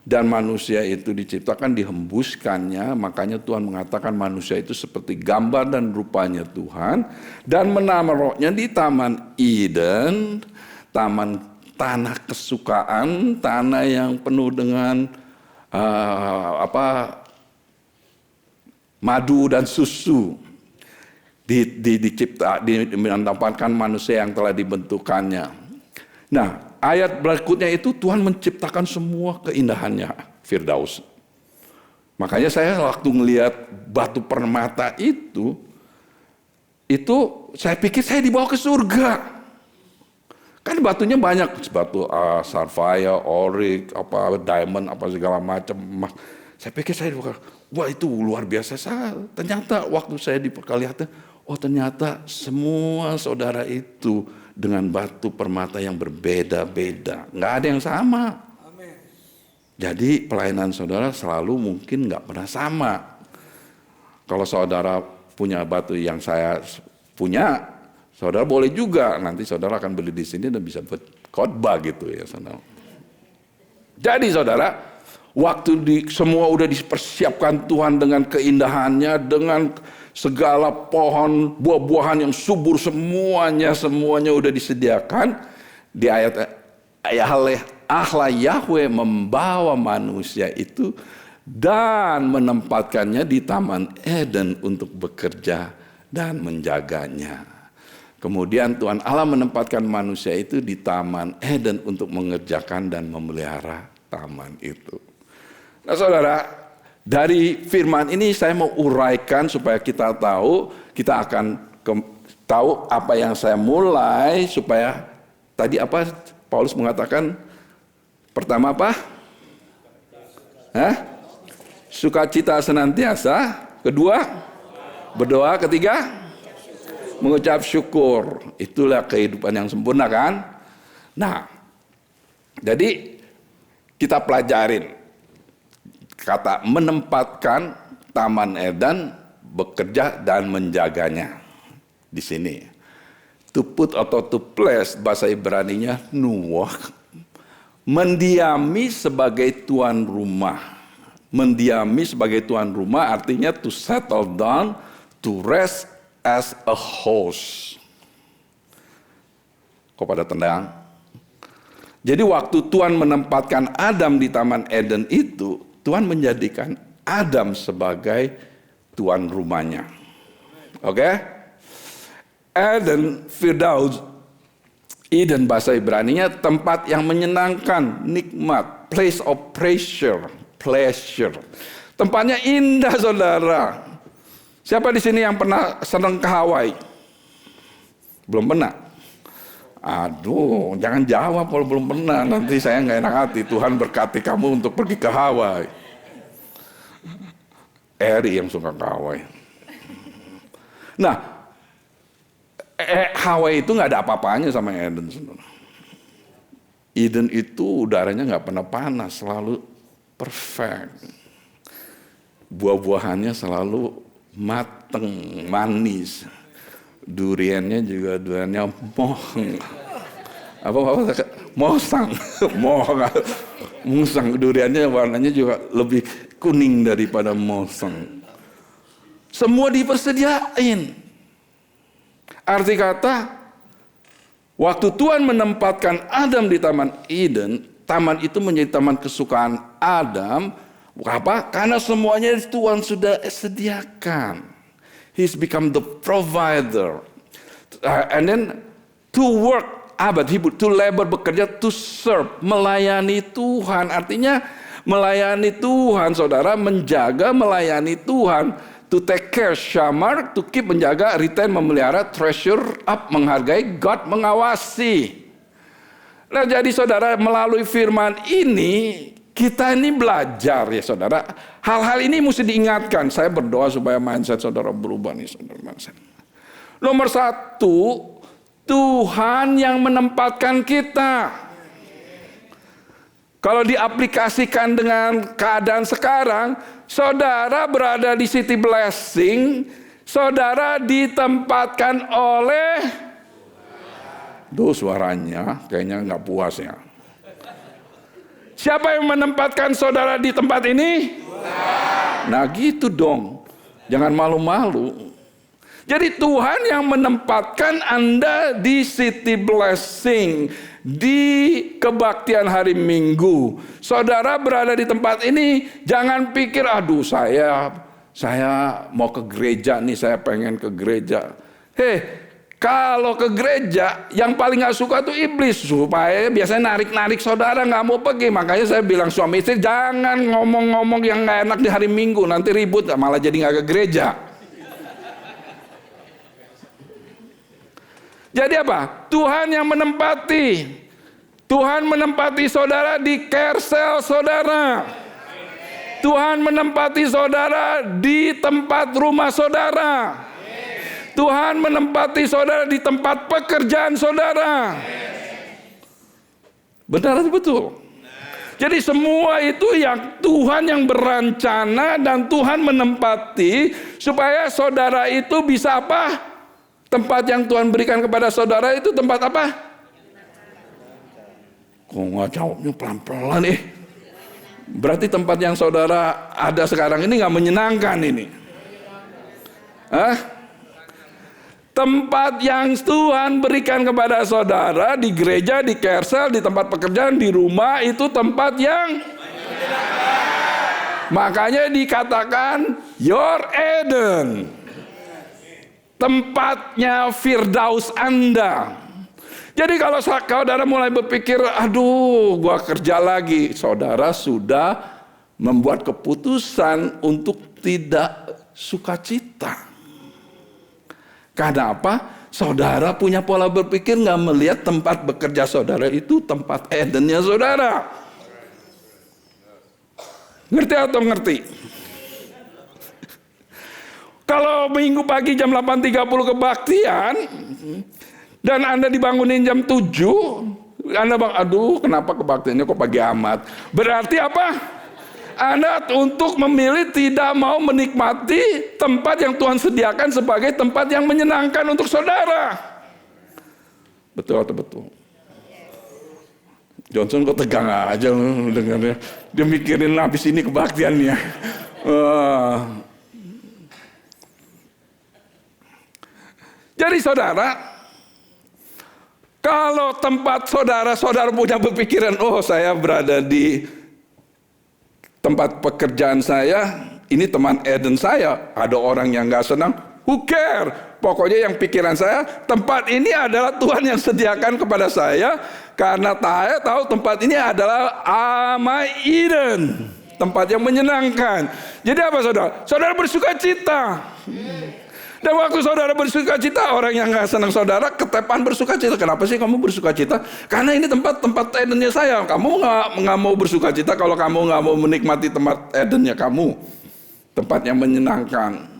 dan manusia itu diciptakan dihembuskannya, makanya Tuhan mengatakan manusia itu seperti gambar dan rupanya Tuhan, dan menaruhnya di Taman Eden, taman tanah kesukaan, tanah yang penuh dengan madu dan susu. Menempatkan manusia yang telah dibentukannya. Nah, ayat berikutnya itu Tuhan menciptakan semua keindahannya Firdaus. Makanya saya waktu ngelihat batu permata itu saya pikir saya dibawa ke surga. Kan batunya banyak, batu sarfaya, orik, diamond, segala macam. Saya pikir saya dibawa, wah itu luar biasa. Ternyata waktu saya diperlihatkan, ternyata semua saudara itu dengan batu permata yang berbeda-beda. Nggak ada yang sama. Amen. Jadi pelayanan saudara selalu mungkin nggak pernah sama. Kalau saudara punya batu yang saya punya, saudara boleh juga. Nanti saudara akan beli di sini dan bisa khotbah gitu ya saudara. Jadi saudara, waktu semua udah dipersiapkan Tuhan dengan keindahannya, dengan segala pohon, buah-buahan yang subur, semuanya udah disediakan. Di ayat Allah Yahweh membawa manusia itu dan menempatkannya di Taman Eden untuk bekerja dan menjaganya. Kemudian Tuhan Allah menempatkan manusia itu di Taman Eden untuk mengerjakan dan memelihara taman itu. Nah saudara, dari firman ini saya mau uraikan supaya kita tahu, kita akan tahu apa yang saya mulai, supaya tadi apa Paulus mengatakan, pertama apa? Sukacita senantiasa, kedua berdoa, ketiga mengucap syukur. Itulah kehidupan yang sempurna kan? Nah, jadi kita pelajarin kata menempatkan Taman Eden, bekerja dan menjaganya. Di sini. To put atau to place, bahasa Ibraninya nuwah. Mendiami sebagai tuan rumah. mendiami sebagai tuan rumah artinya to settle down, to rest as a host. Kok pada tendang? Jadi waktu Tuhan menempatkan Adam di Taman Eden itu, Tuhan menjadikan Adam sebagai tuan rumahnya. Oke? Eden, Firdaus, Eden bahasa Ibraninya tempat yang menyenangkan, nikmat, place of pleasure. Tempatnya indah, saudara. Siapa di sini yang pernah senang ke Hawaii? Belum pernah? Aduh, jangan jawab kalau belum pernah. Nanti saya nggak enak hati. Tuhan berkati kamu untuk pergi ke Hawaii. Eri yang suka ke Hawaii. Nah, Hawaii itu nggak ada apa-apanya sama Eden. Eden itu udaranya nggak pernah panas, selalu perfect. Buah-buahannya selalu mateng, manis. Duriannya juga duriannya musang. Duriannya warnanya juga lebih kuning daripada musang. Semua dipersediain. Arti kata, waktu Tuhan menempatkan Adam di Taman Eden, taman itu menjadi taman kesukaan Adam. Apa? Karena semuanya Tuhan sudah sediakan. He's become the provider. And then to work, to labor, bekerja, to serve, melayani Tuhan. Artinya melayani Tuhan, saudara, menjaga, melayani Tuhan. To take care, shamar, to keep, menjaga, retain, memelihara, treasure up, menghargai, God, mengawasi. Nah jadi saudara, melalui firman ini, kita ini belajar ya saudara. Hal-hal ini mesti diingatkan. Saya berdoa supaya mindset saudara berubah nih saudara. Nomor satu, Tuhan yang menempatkan kita. Kalau diaplikasikan dengan keadaan sekarang, saudara berada di City Blessing, saudara ditempatkan oleh, suaranya kayaknya nggak puas ya. Siapa yang menempatkan saudara di tempat ini? Nah gitu dong, jangan malu-malu. Jadi Tuhan yang menempatkan Anda di City Blessing, di kebaktian hari Minggu. Saudara berada di tempat ini, jangan pikir, aduh saya mau ke gereja nih, saya pengen ke gereja. Kalau ke gereja, yang paling gak suka tuh iblis. Supaya biasanya narik-narik saudara gak mau pergi. Makanya saya bilang suami istri, jangan ngomong-ngomong yang gak enak di hari Minggu. Nanti ribut, malah jadi gak ke gereja. Jadi apa? Tuhan yang menempati. Tuhan menempati saudara di kersel saudara. Tuhan menempati saudara di tempat rumah saudara. Tuhan menempati saudara di tempat pekerjaan saudara. Benar atau betul? Jadi semua itu yang Tuhan yang berencana dan Tuhan menempati supaya saudara itu bisa apa? Tempat yang Tuhan berikan kepada saudara itu tempat apa? Kok nggak jawabnya pelan-pelan nih? Berarti tempat yang saudara ada sekarang ini nggak menyenangkan ini. Tempat yang Tuhan berikan kepada saudara di gereja, di kersel, di tempat pekerjaan, di rumah itu tempat yang makanya dikatakan your Eden. Tempatnya Firdaus Anda. Jadi kalau saudara mulai berpikir, aduh gua kerja lagi, saudara sudah membuat keputusan untuk tidak sukacita. Karena apa? Saudara punya pola berpikir nggak melihat tempat bekerja saudara itu tempat Edennya saudara. Ngerti atau ngerti? Kalau minggu pagi jam 8.30 kebaktian dan Anda dibangunin jam 7, Anda bilang, aduh kenapa kebaktiannya kok pagi amat? Berarti apa? Anda untuk memilih tidak mau menikmati tempat yang Tuhan sediakan sebagai tempat yang menyenangkan untuk saudara. Betul atau betul? Johnson kok tegang aja dengarnya. Dia mikirin habis ini kebaktiannya. Jadi saudara, kalau tempat saudara punya berpikiran, oh saya berada di tempat pekerjaan saya, ini teman Eden saya, ada orang yang gak senang, who care? Pokoknya yang pikiran saya, tempat ini adalah Tuhan yang sediakan kepada saya, karena saya tahu tempat ini adalah my Eden, tempat yang menyenangkan. Jadi apa saudara? Saudara bersuka cita. Dan waktu saudara bersuka cita, orang yang gak senang saudara ketepan bersuka cita. Kenapa sih kamu bersuka cita? Karena ini tempat Edennya saya. Kamu gak mau bersuka cita kalau kamu gak mau menikmati tempat Edennya kamu, tempat yang menyenangkan.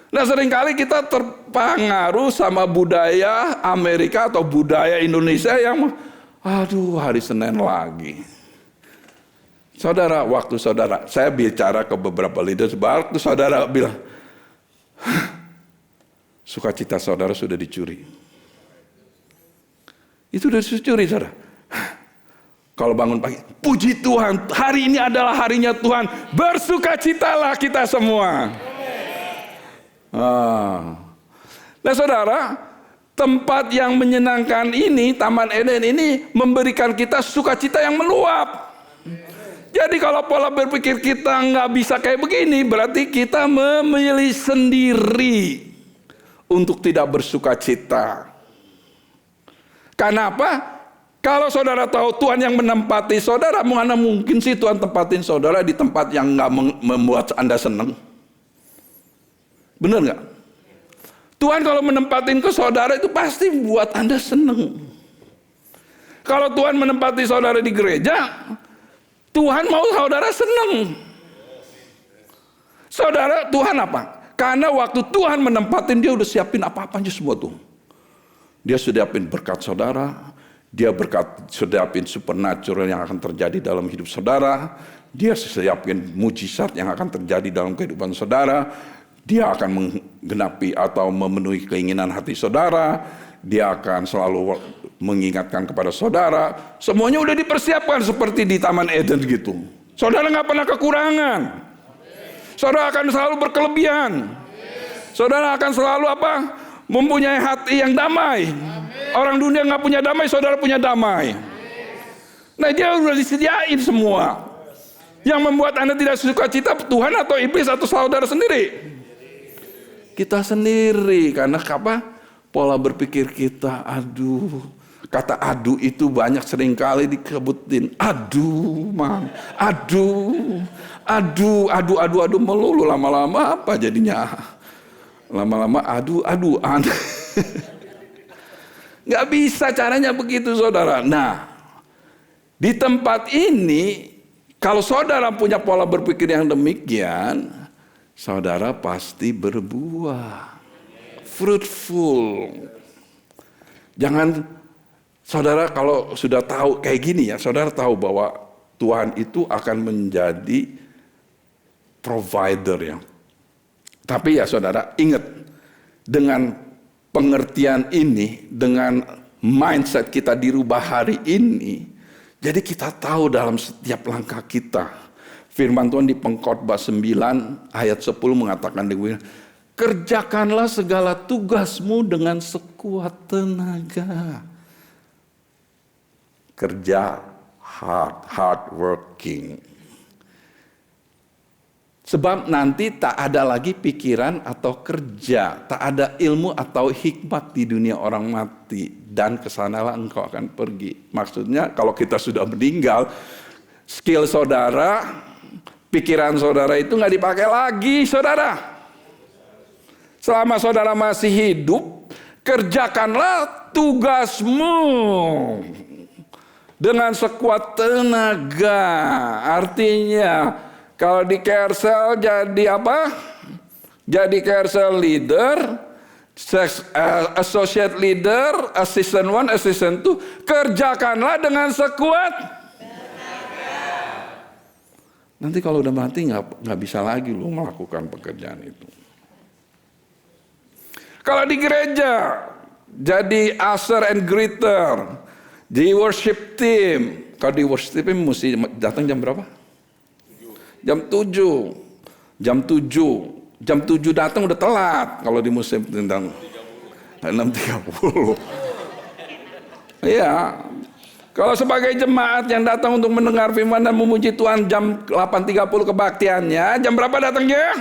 Nah seringkali kita terpengaruh sama budaya Amerika atau budaya Indonesia yang, aduh hari Senin lagi. Saudara, waktu saudara, saya bicara ke beberapa leaders, waktu saudara bilang, sukacita saudara sudah dicuri. Itu sudah dicuri saudara. Kalau bangun pagi, puji Tuhan, hari ini adalah harinya Tuhan, bersukacitalah kita semua. Nah saudara, tempat yang menyenangkan ini, Taman Eden ini memberikan kita sukacita yang meluap. Jadi kalau pola berpikir kita nggak bisa kayak begini, berarti kita memilih sendiri untuk tidak bersukacita. Karena apa? Kalau saudara tahu Tuhan yang menempati saudara, mana mungkin sih Tuhan tempatin saudara di tempat yang nggak membuat Anda senang? Benar nggak? Tuhan kalau menempatin ke saudara itu pasti buat Anda senang. Kalau Tuhan menempati saudara di gereja, Tuhan mau saudara senang. Saudara, Tuhan apa? Karena waktu Tuhan menempatin, dia udah siapin apa-apa aja semua tuh. Dia siapin berkat saudara, dia siapin supernatural yang akan terjadi dalam hidup saudara, dia siapin mujizat yang akan terjadi dalam kehidupan saudara, dia akan menggenapi atau memenuhi keinginan hati saudara, dia akan selalu mengingatkan kepada saudara. Semuanya udah dipersiapkan seperti di Taman Eden gitu. Saudara nggak pernah kekurangan. Saudara akan selalu berkelebihan. Saudara akan selalu apa? Mempunyai hati yang damai. Orang dunia nggak punya damai, saudara punya damai. Nah dia udah disediain semua. Yang membuat Anda tidak suka cita, Tuhan atau iblis atau saudara sendiri? Kita sendiri. Karena apa? Pola berpikir kita, aduh. Kata aduh itu banyak seringkali dikebutin. Aduh, man. Aduh melulu. Lama-lama apa jadinya? Lama-lama aduh-aduan. Gak bisa caranya begitu saudara. Nah, di tempat ini, kalau saudara punya pola berpikir yang demikian, saudara pasti berbuah. Fruitful. Jangan, saudara kalau sudah tahu kayak gini ya, saudara tahu bahwa Tuhan itu akan menjadi provider ya. Tapi ya saudara ingat, dengan pengertian ini, dengan mindset kita dirubah hari ini, jadi kita tahu dalam setiap langkah kita. Firman Tuhan di Pengkhotbah 9 ayat 10 mengatakan, kerjakanlah segala tugasmu dengan sekuat tenaga. Kerja hard working. Sebab nanti tak ada lagi pikiran atau kerja, tak ada ilmu atau hikmat di dunia orang mati, dan kesanalah engkau akan pergi. Maksudnya kalau kita sudah meninggal, skill saudara, pikiran saudara itu nggak dipakai lagi, saudara. Selama saudara masih hidup, kerjakanlah tugasmu dengan sekuat tenaga. Artinya, kalau di Carousel jadi apa? Jadi Carousel leader, associate leader, assistant 1, assistant 2, kerjakanlah dengan sekuat tenaga. Nanti kalau udah mati nggak bisa lagi lu melakukan pekerjaan itu. Kalau di gereja jadi usher and greeter, Di worship team. Kalau di worship team mesti datang jam berapa? Jam 7. Jam 7 datang udah telat kalau di musim tentang 6.30. Iya. Kalau sebagai jemaat yang datang untuk mendengar firman dan memuji Tuhan jam 8.30 kebaktiannya, jam berapa datangnya?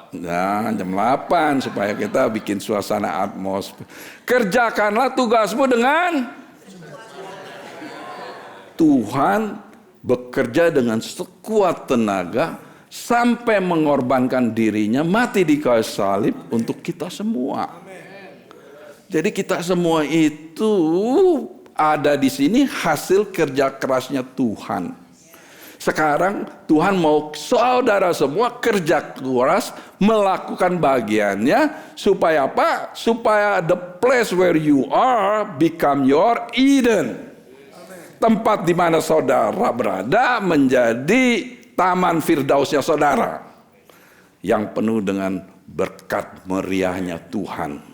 Nah, jam 8 supaya kita bikin suasana atmosfer. Kerjakanlah tugasmu dengan Tuhan bekerja dengan sekuat tenaga sampai mengorbankan dirinya mati di kayu salib untuk kita semua. Jadi kita semua itu ada di sini hasil kerja kerasnya Tuhan. Sekarang Tuhan mau saudara semua kerja keras melakukan bagiannya supaya apa? Supaya the place where you are become your Eden. Tempat di mana saudara berada menjadi taman firdausnya saudara yang penuh dengan berkat meriahnya Tuhan.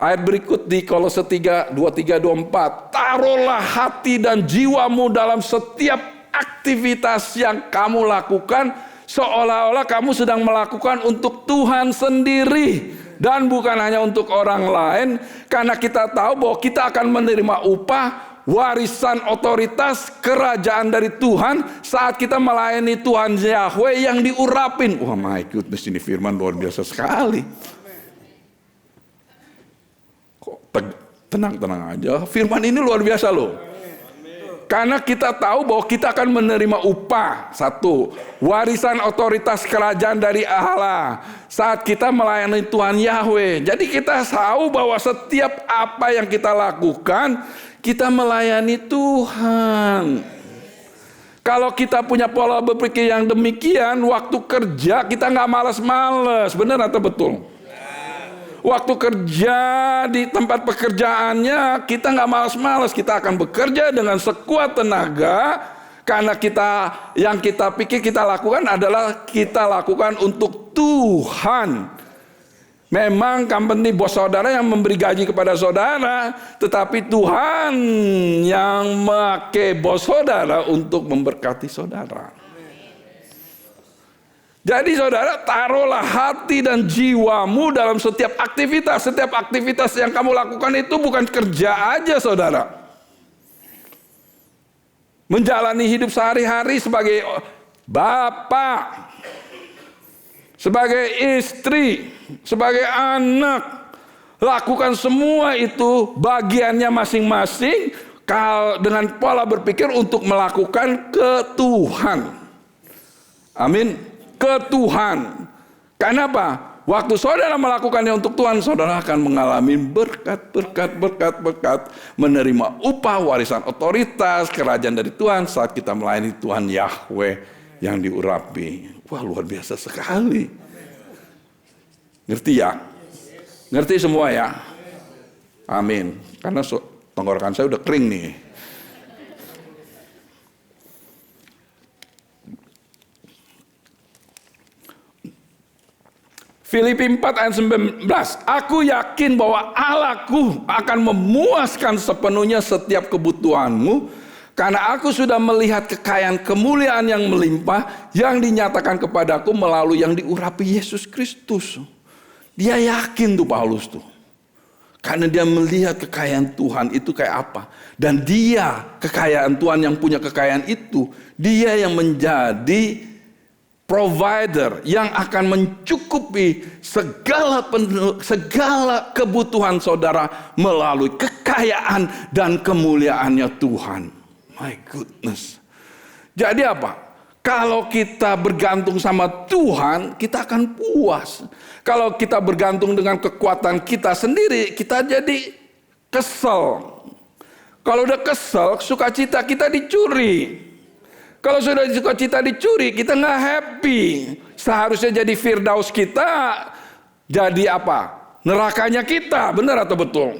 Ayat berikut di Kolose 3, 23, 24. Taruhlah hati dan jiwamu dalam setiap aktivitas yang kamu lakukan seolah-olah kamu sedang melakukan untuk Tuhan sendiri dan bukan hanya untuk orang lain, karena kita tahu bahwa kita akan menerima upah, warisan otoritas kerajaan dari Tuhan saat kita melayani Tuhan Yahweh yang diurapin. Wah, my goodness, ini firman luar biasa sekali. Tenang-tenang aja, firman ini luar biasa loh. Karena kita tahu bahwa kita akan menerima upah. Satu, warisan otoritas kerajaan dari Allah saat kita melayani Tuhan Yahweh. Jadi kita tahu bahwa setiap apa yang kita lakukan, kita melayani Tuhan. Kalau kita punya pola berpikir yang demikian, waktu kerja kita nggak malas-malas. Benar atau betul? Waktu kerja di tempat pekerjaannya kita nggak malas-malas, kita akan bekerja dengan sekuat tenaga karena yang kita pikir kita lakukan adalah kita lakukan untuk Tuhan. Memang company bos saudara yang memberi gaji kepada saudara, tetapi Tuhan yang memakai bos saudara untuk memberkati saudara. Jadi saudara, taruhlah hati dan jiwamu dalam setiap aktivitas. Setiap aktivitas yang kamu lakukan itu bukan kerja aja saudara. Menjalani hidup sehari-hari sebagai bapak, sebagai istri, sebagai anak. Lakukan semua itu bagiannya masing-masing dengan pola berpikir untuk melakukan ke Tuhan. Amin. Ke Tuhan. Karena apa? Waktu saudara melakukannya untuk Tuhan, saudara akan mengalami berkat, menerima upah, warisan otoritas, kerajaan dari Tuhan saat kita melayani Tuhan Yahweh yang diurapi. Wah, luar biasa sekali. Ngerti ya? Ngerti semua ya? Amin. Karena tenggorokan saya udah kering nih. Filipi 4 ayat 19. Aku yakin bahwa Allahku akan memuaskan sepenuhnya setiap kebutuhanmu, karena aku sudah melihat kekayaan kemuliaan yang melimpah yang dinyatakan kepadaku melalui yang diurapi Yesus Kristus. Dia yakin tuh Paulus tuh. Karena dia melihat kekayaan Tuhan itu kayak apa. Dan dia, kekayaan Tuhan yang punya kekayaan itu, dia yang menjadi provider yang akan mencukupi segala kebutuhan saudara melalui kekayaan dan kemuliaannya Tuhan. My goodness. Jadi apa? Kalau kita bergantung sama Tuhan, kita akan puas. Kalau kita bergantung dengan kekuatan kita sendiri, kita jadi kesel. Kalau udah kesel, sukacita kita dicuri. Kalau sudah sukacita dicuri, kita nggak happy. Seharusnya jadi firdaus kita, jadi apa? Nerakanya kita, benar atau betul?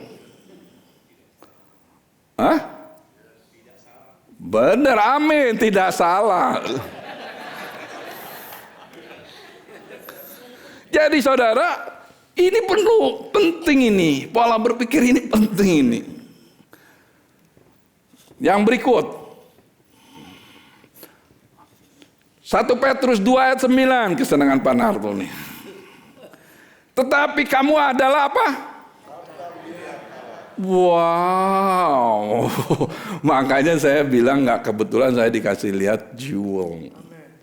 Hah? Benar, amin, tidak salah. Jadi saudara, Ini perlu, penting ini. Pola berpikir ini penting ini. Yang berikut. 1 Petrus 2 ayat 9. Kesenangan Pak Narto nih. Tetapi kamu adalah apa? Wow. Makanya saya bilang gak kebetulan saya dikasih lihat jewel.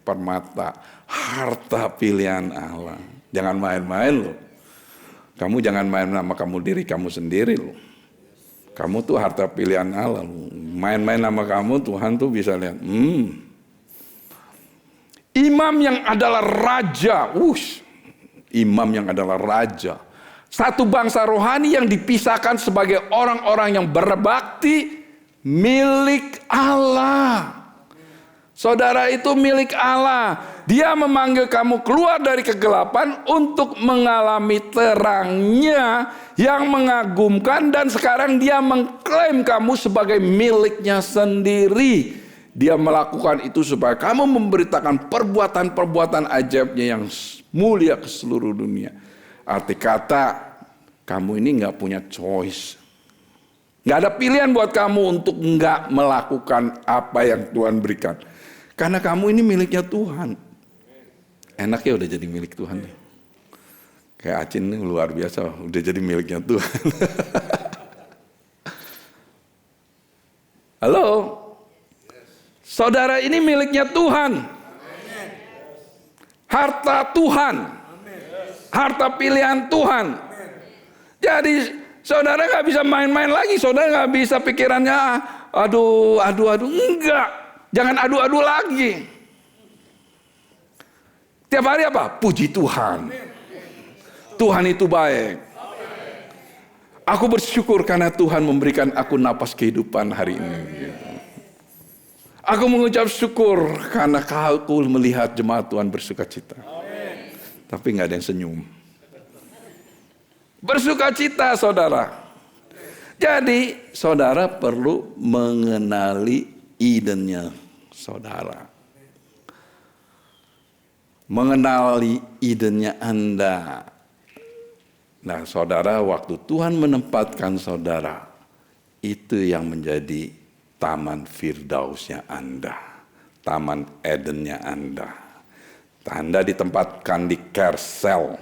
Permata. Harta pilihan Allah. Jangan main-main loh. Kamu jangan main sama diri kamu sendiri loh. Kamu tuh harta pilihan Allah loh. Main-main sama kamu Tuhan tuh bisa lihat. Imam yang adalah raja. Imam yang adalah raja. Satu bangsa rohani yang dipisahkan sebagai orang-orang yang berbakti milik Allah. Saudara itu milik Allah. Dia memanggil kamu keluar dari kegelapan untuk mengalami terangnya yang mengagumkan. Dan sekarang dia mengklaim kamu sebagai miliknya sendiri. Dia melakukan itu supaya kamu memberitakan perbuatan-perbuatan ajaibnya yang mulia ke seluruh dunia. Arti kata, kamu ini gak punya choice. Gak ada pilihan buat kamu untuk gak melakukan apa yang Tuhan berikan. Karena kamu ini miliknya Tuhan. Enak ya udah jadi milik Tuhan. Kayak Acin ini luar biasa, udah jadi miliknya Tuhan. Halo? Saudara ini miliknya Tuhan. Harta Tuhan. Harta pilihan Tuhan. Jadi saudara gak bisa main-main lagi. Saudara gak bisa pikirannya, aduh. Enggak. Jangan adu-adu lagi. Tiap hari apa? Puji Tuhan. Tuhan itu baik. Aku bersyukur karena Tuhan memberikan aku napas kehidupan hari ini. Aku mengucap syukur karena aku melihat jemaat Tuhan bersukacita. Tapi gak ada yang senyum. Bersukacita saudara. Jadi saudara perlu mengenali idennya saudara. Mengenali idennya Anda. Nah saudara, waktu Tuhan menempatkan saudara, itu yang menjadi taman Firdausnya Anda. Taman Edennya Anda. Anda ditempatkan di Kersel.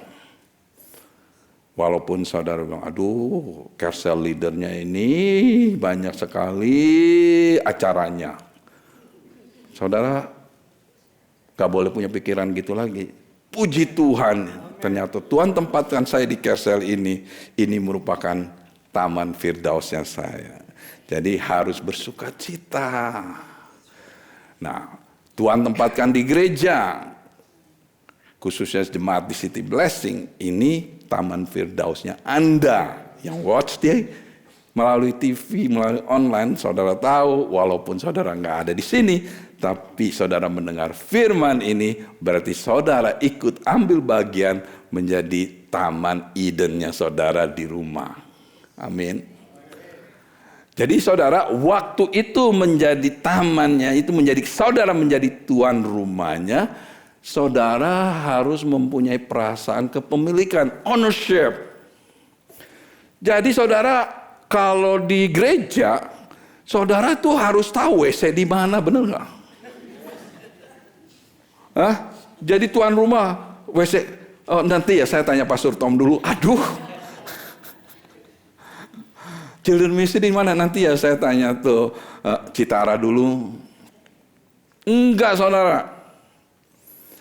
Walaupun saudara bilang, aduh Kersel leadernya ini banyak sekali acaranya. Saudara gak boleh punya pikiran gitu lagi. Puji Tuhan, ternyata Tuhan tempatkan saya di Kersel ini. Ini merupakan taman Firdausnya saya. Jadi harus bersuka cita. Nah, Tuhan tempatkan di gereja. Khususnya jemaat di City Blessing, ini taman Firdausnya Anda. Yang watch dia melalui TV, melalui online, saudara tahu, walaupun saudara nggak ada di sini, tapi saudara mendengar firman ini, berarti saudara ikut ambil bagian menjadi taman Edennya saudara di rumah. Amin. Jadi saudara, waktu itu menjadi tamannya, itu menjadi saudara menjadi tuan rumahnya, saudara harus mempunyai perasaan kepemilikan, ownership. Jadi saudara, kalau di gereja, saudara tuh harus tahu WC di mana, bener nggak? Jadi tuan rumah WC, nanti ya saya tanya Pastor Tom dulu. Aduh, children ministry di mana? Nanti ya saya tanya tuh Citara dulu. Enggak saudara.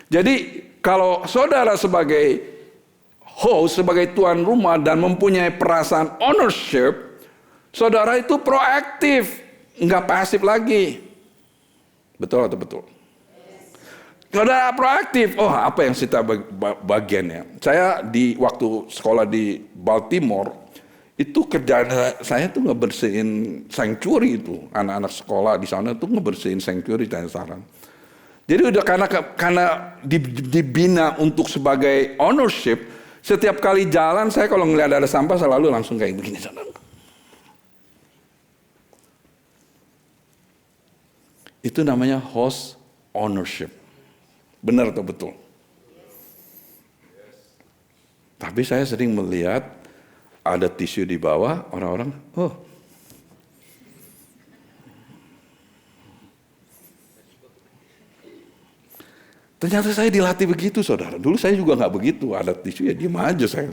Jadi kalau saudara sebagai host, sebagai tuan rumah dan mempunyai perasaan ownership, saudara itu proaktif, nggak pasif lagi. Betul atau betul? Saudara proaktif. Oh, apa yang kita bagiannya? Saya di waktu sekolah di Baltimore, itu kerjaan saya tuh ngebersihin sanctuary itu. Anak-anak sekolah di sana tuh ngebersihin sanctuary dan saran. Jadi udah karena dibina untuk sebagai ownership, setiap kali jalan saya kalau ngeliat ada sampah selalu langsung kayak begini. Itu namanya host ownership. Benar atau betul? Tapi saya sering melihat ada tisu di bawah, orang-orang, oh. Ternyata saya dilatih begitu, saudara. Dulu saya juga nggak begitu, ada tisu ya diem aja saya.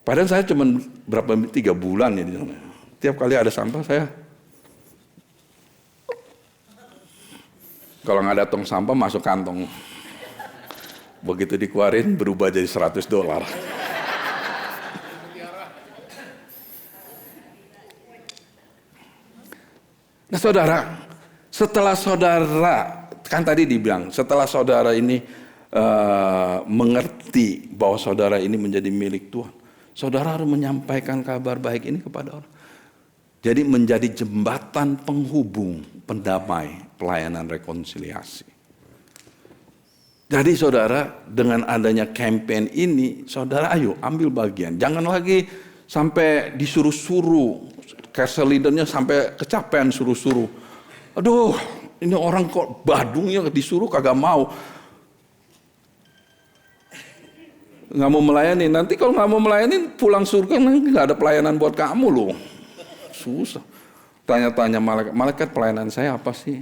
Padahal saya cuma 3 bulan ya di sana. Tiap kali ada sampah saya, kalau nggak ada tong sampah masuk kantong. Begitu dikeluarin berubah jadi $100. Nah saudara, setelah saudara, kan tadi dibilang, setelah saudara ini mengerti bahwa saudara ini menjadi milik Tuhan, saudara harus menyampaikan kabar baik ini kepada orang. Jadi menjadi jembatan penghubung, pendamai, pelayanan rekonsiliasi. Jadi saudara, dengan adanya campaign ini, saudara ayo ambil bagian. Jangan lagi sampai disuruh-suruh, castle leadernya sampai kecapean suruh-suruh. Aduh, ini orang kok badungnya disuruh kagak mau. Nggak mau melayani. Nanti kalau nggak mau melayani, pulang surga nanti nggak ada pelayanan buat kamu loh. Susah. Tanya-tanya malaikat pelayanan saya apa sih?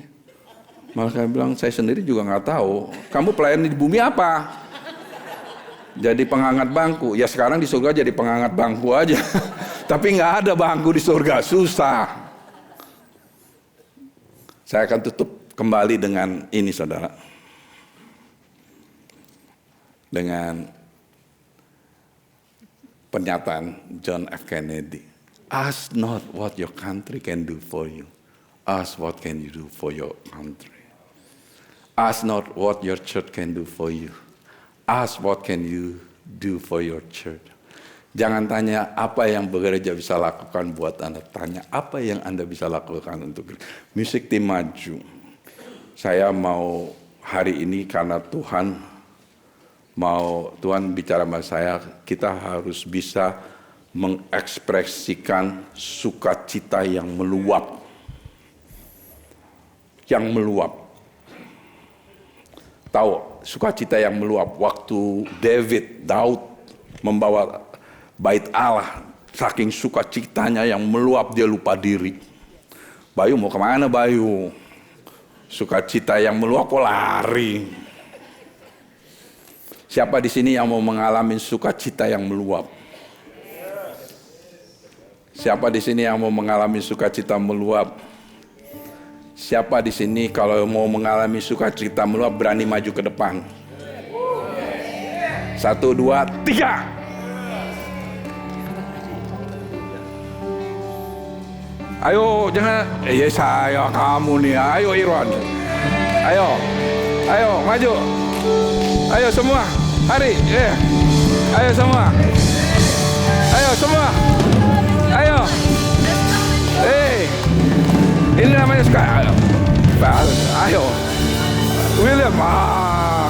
Malaikat bilang, saya sendiri juga nggak tahu. Kamu pelayan di bumi apa? Jadi pengangkat bangku. Ya sekarang di surga jadi pengangkat bangku aja. Tapi nggak ada bangku di surga, susah. Saya akan tutup kembali dengan ini saudara. Dengan pernyataan John F. Kennedy. Ask not what your country can do for you. Ask what can you do for your country. Ask not what your church can do for you. Ask what can you do for your church. Jangan tanya apa yang gereja bisa lakukan buat Anda. Tanya apa yang Anda bisa lakukan untuk gereja. Music Team maju. Saya mau hari ini karena Tuhan bicara sama saya, kita harus bisa mengekspresikan sukacita yang meluap. Yang meluap. Tahu sukacita yang meluap waktu Daud membawa bait Allah, saking sukacitanya yang meluap dia lupa diri. Bayu mau kemana Bayu? Sukacita yang meluap kok lari. Siapa di sini yang mau mengalami sukacita yang meluap? Siapa di sini yang mau mengalami sukacita meluap? Siapa di sini kalau mau mengalami sukacita meluap berani maju ke depan? 1, 2, 3. Ayo jangan, saya kamu nih. Ayo Irwan. Ayo maju. Ayo semua, hari. Ayo semua. Ayo semua. Ayo. Ini namanya sekarang. Ayo, William,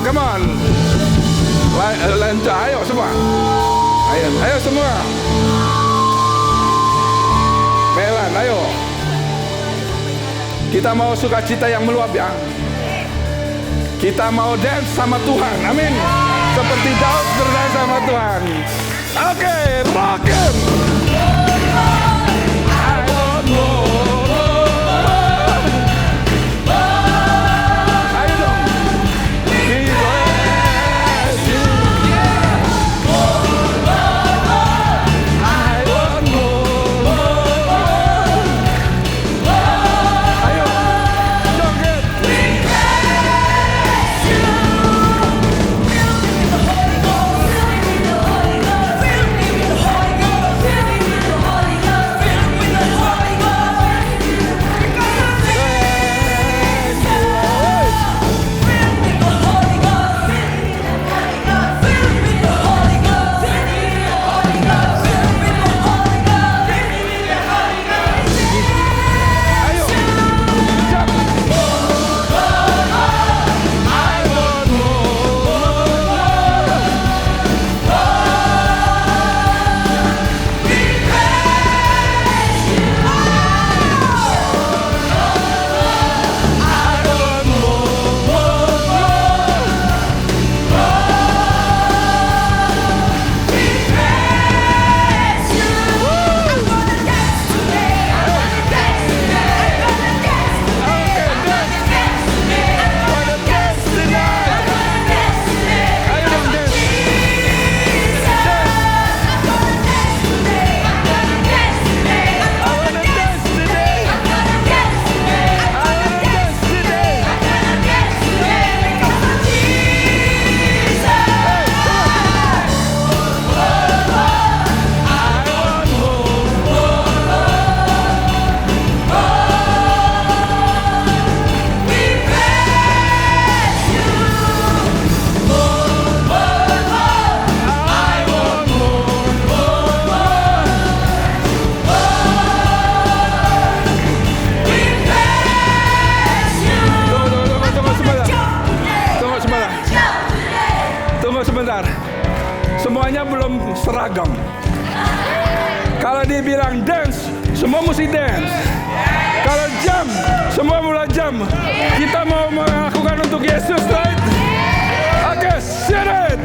come on. Lancar, ayo semua. Ayo semua. Melan, ayo. Kita mau sukacita yang meluap ya. Kita mau dance sama Tuhan, amin. Seperti Daud berdance sama Tuhan. Oke, rockin'. Feel seragam. Kalau dia bilang dance, semua mesti dance. Kalau jam, semua mulai jam. Kita mau melakukan untuk Yesus, right? Oke, share it.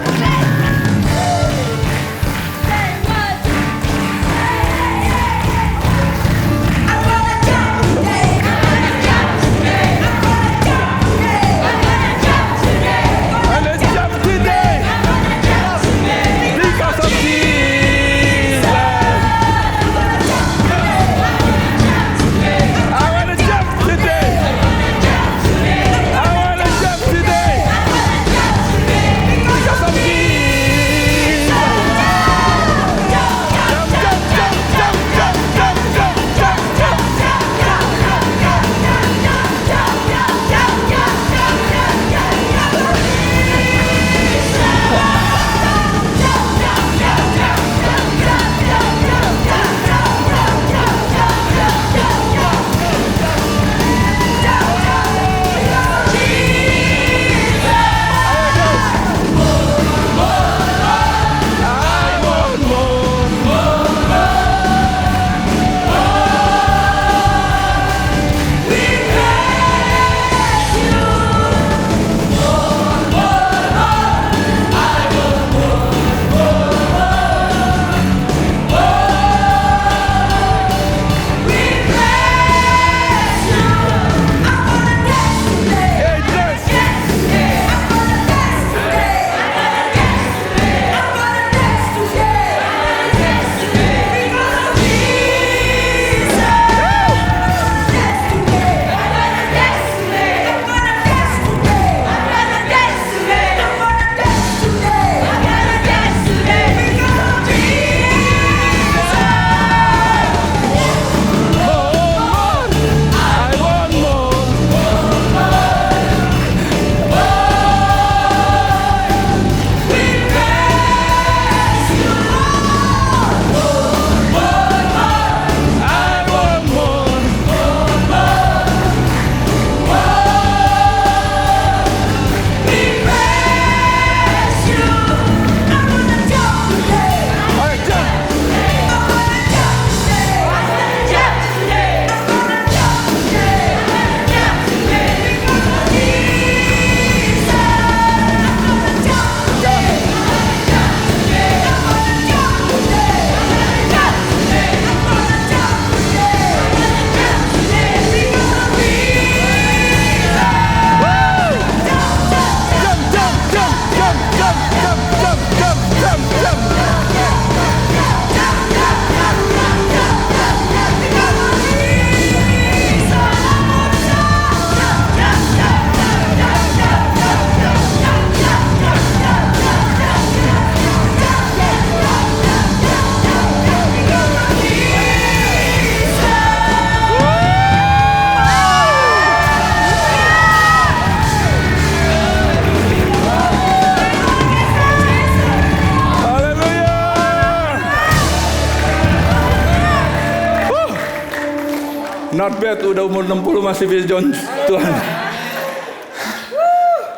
Not bad, udah umur 60 masih bisa John. Tuhan,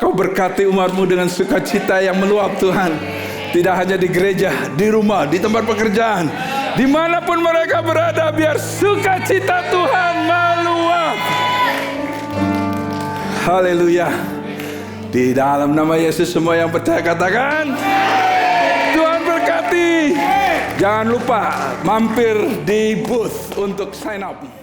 Kau berkati umatmu dengan sukacita yang meluap Tuhan. Tidak hanya di gereja, di rumah, di tempat pekerjaan, dimanapun mereka berada, biar sukacita Tuhan meluap. Haleluya. Di dalam nama Yesus semua yang percaya katakan, Tuhan berkati. Jangan lupa mampir di booth untuk sign up.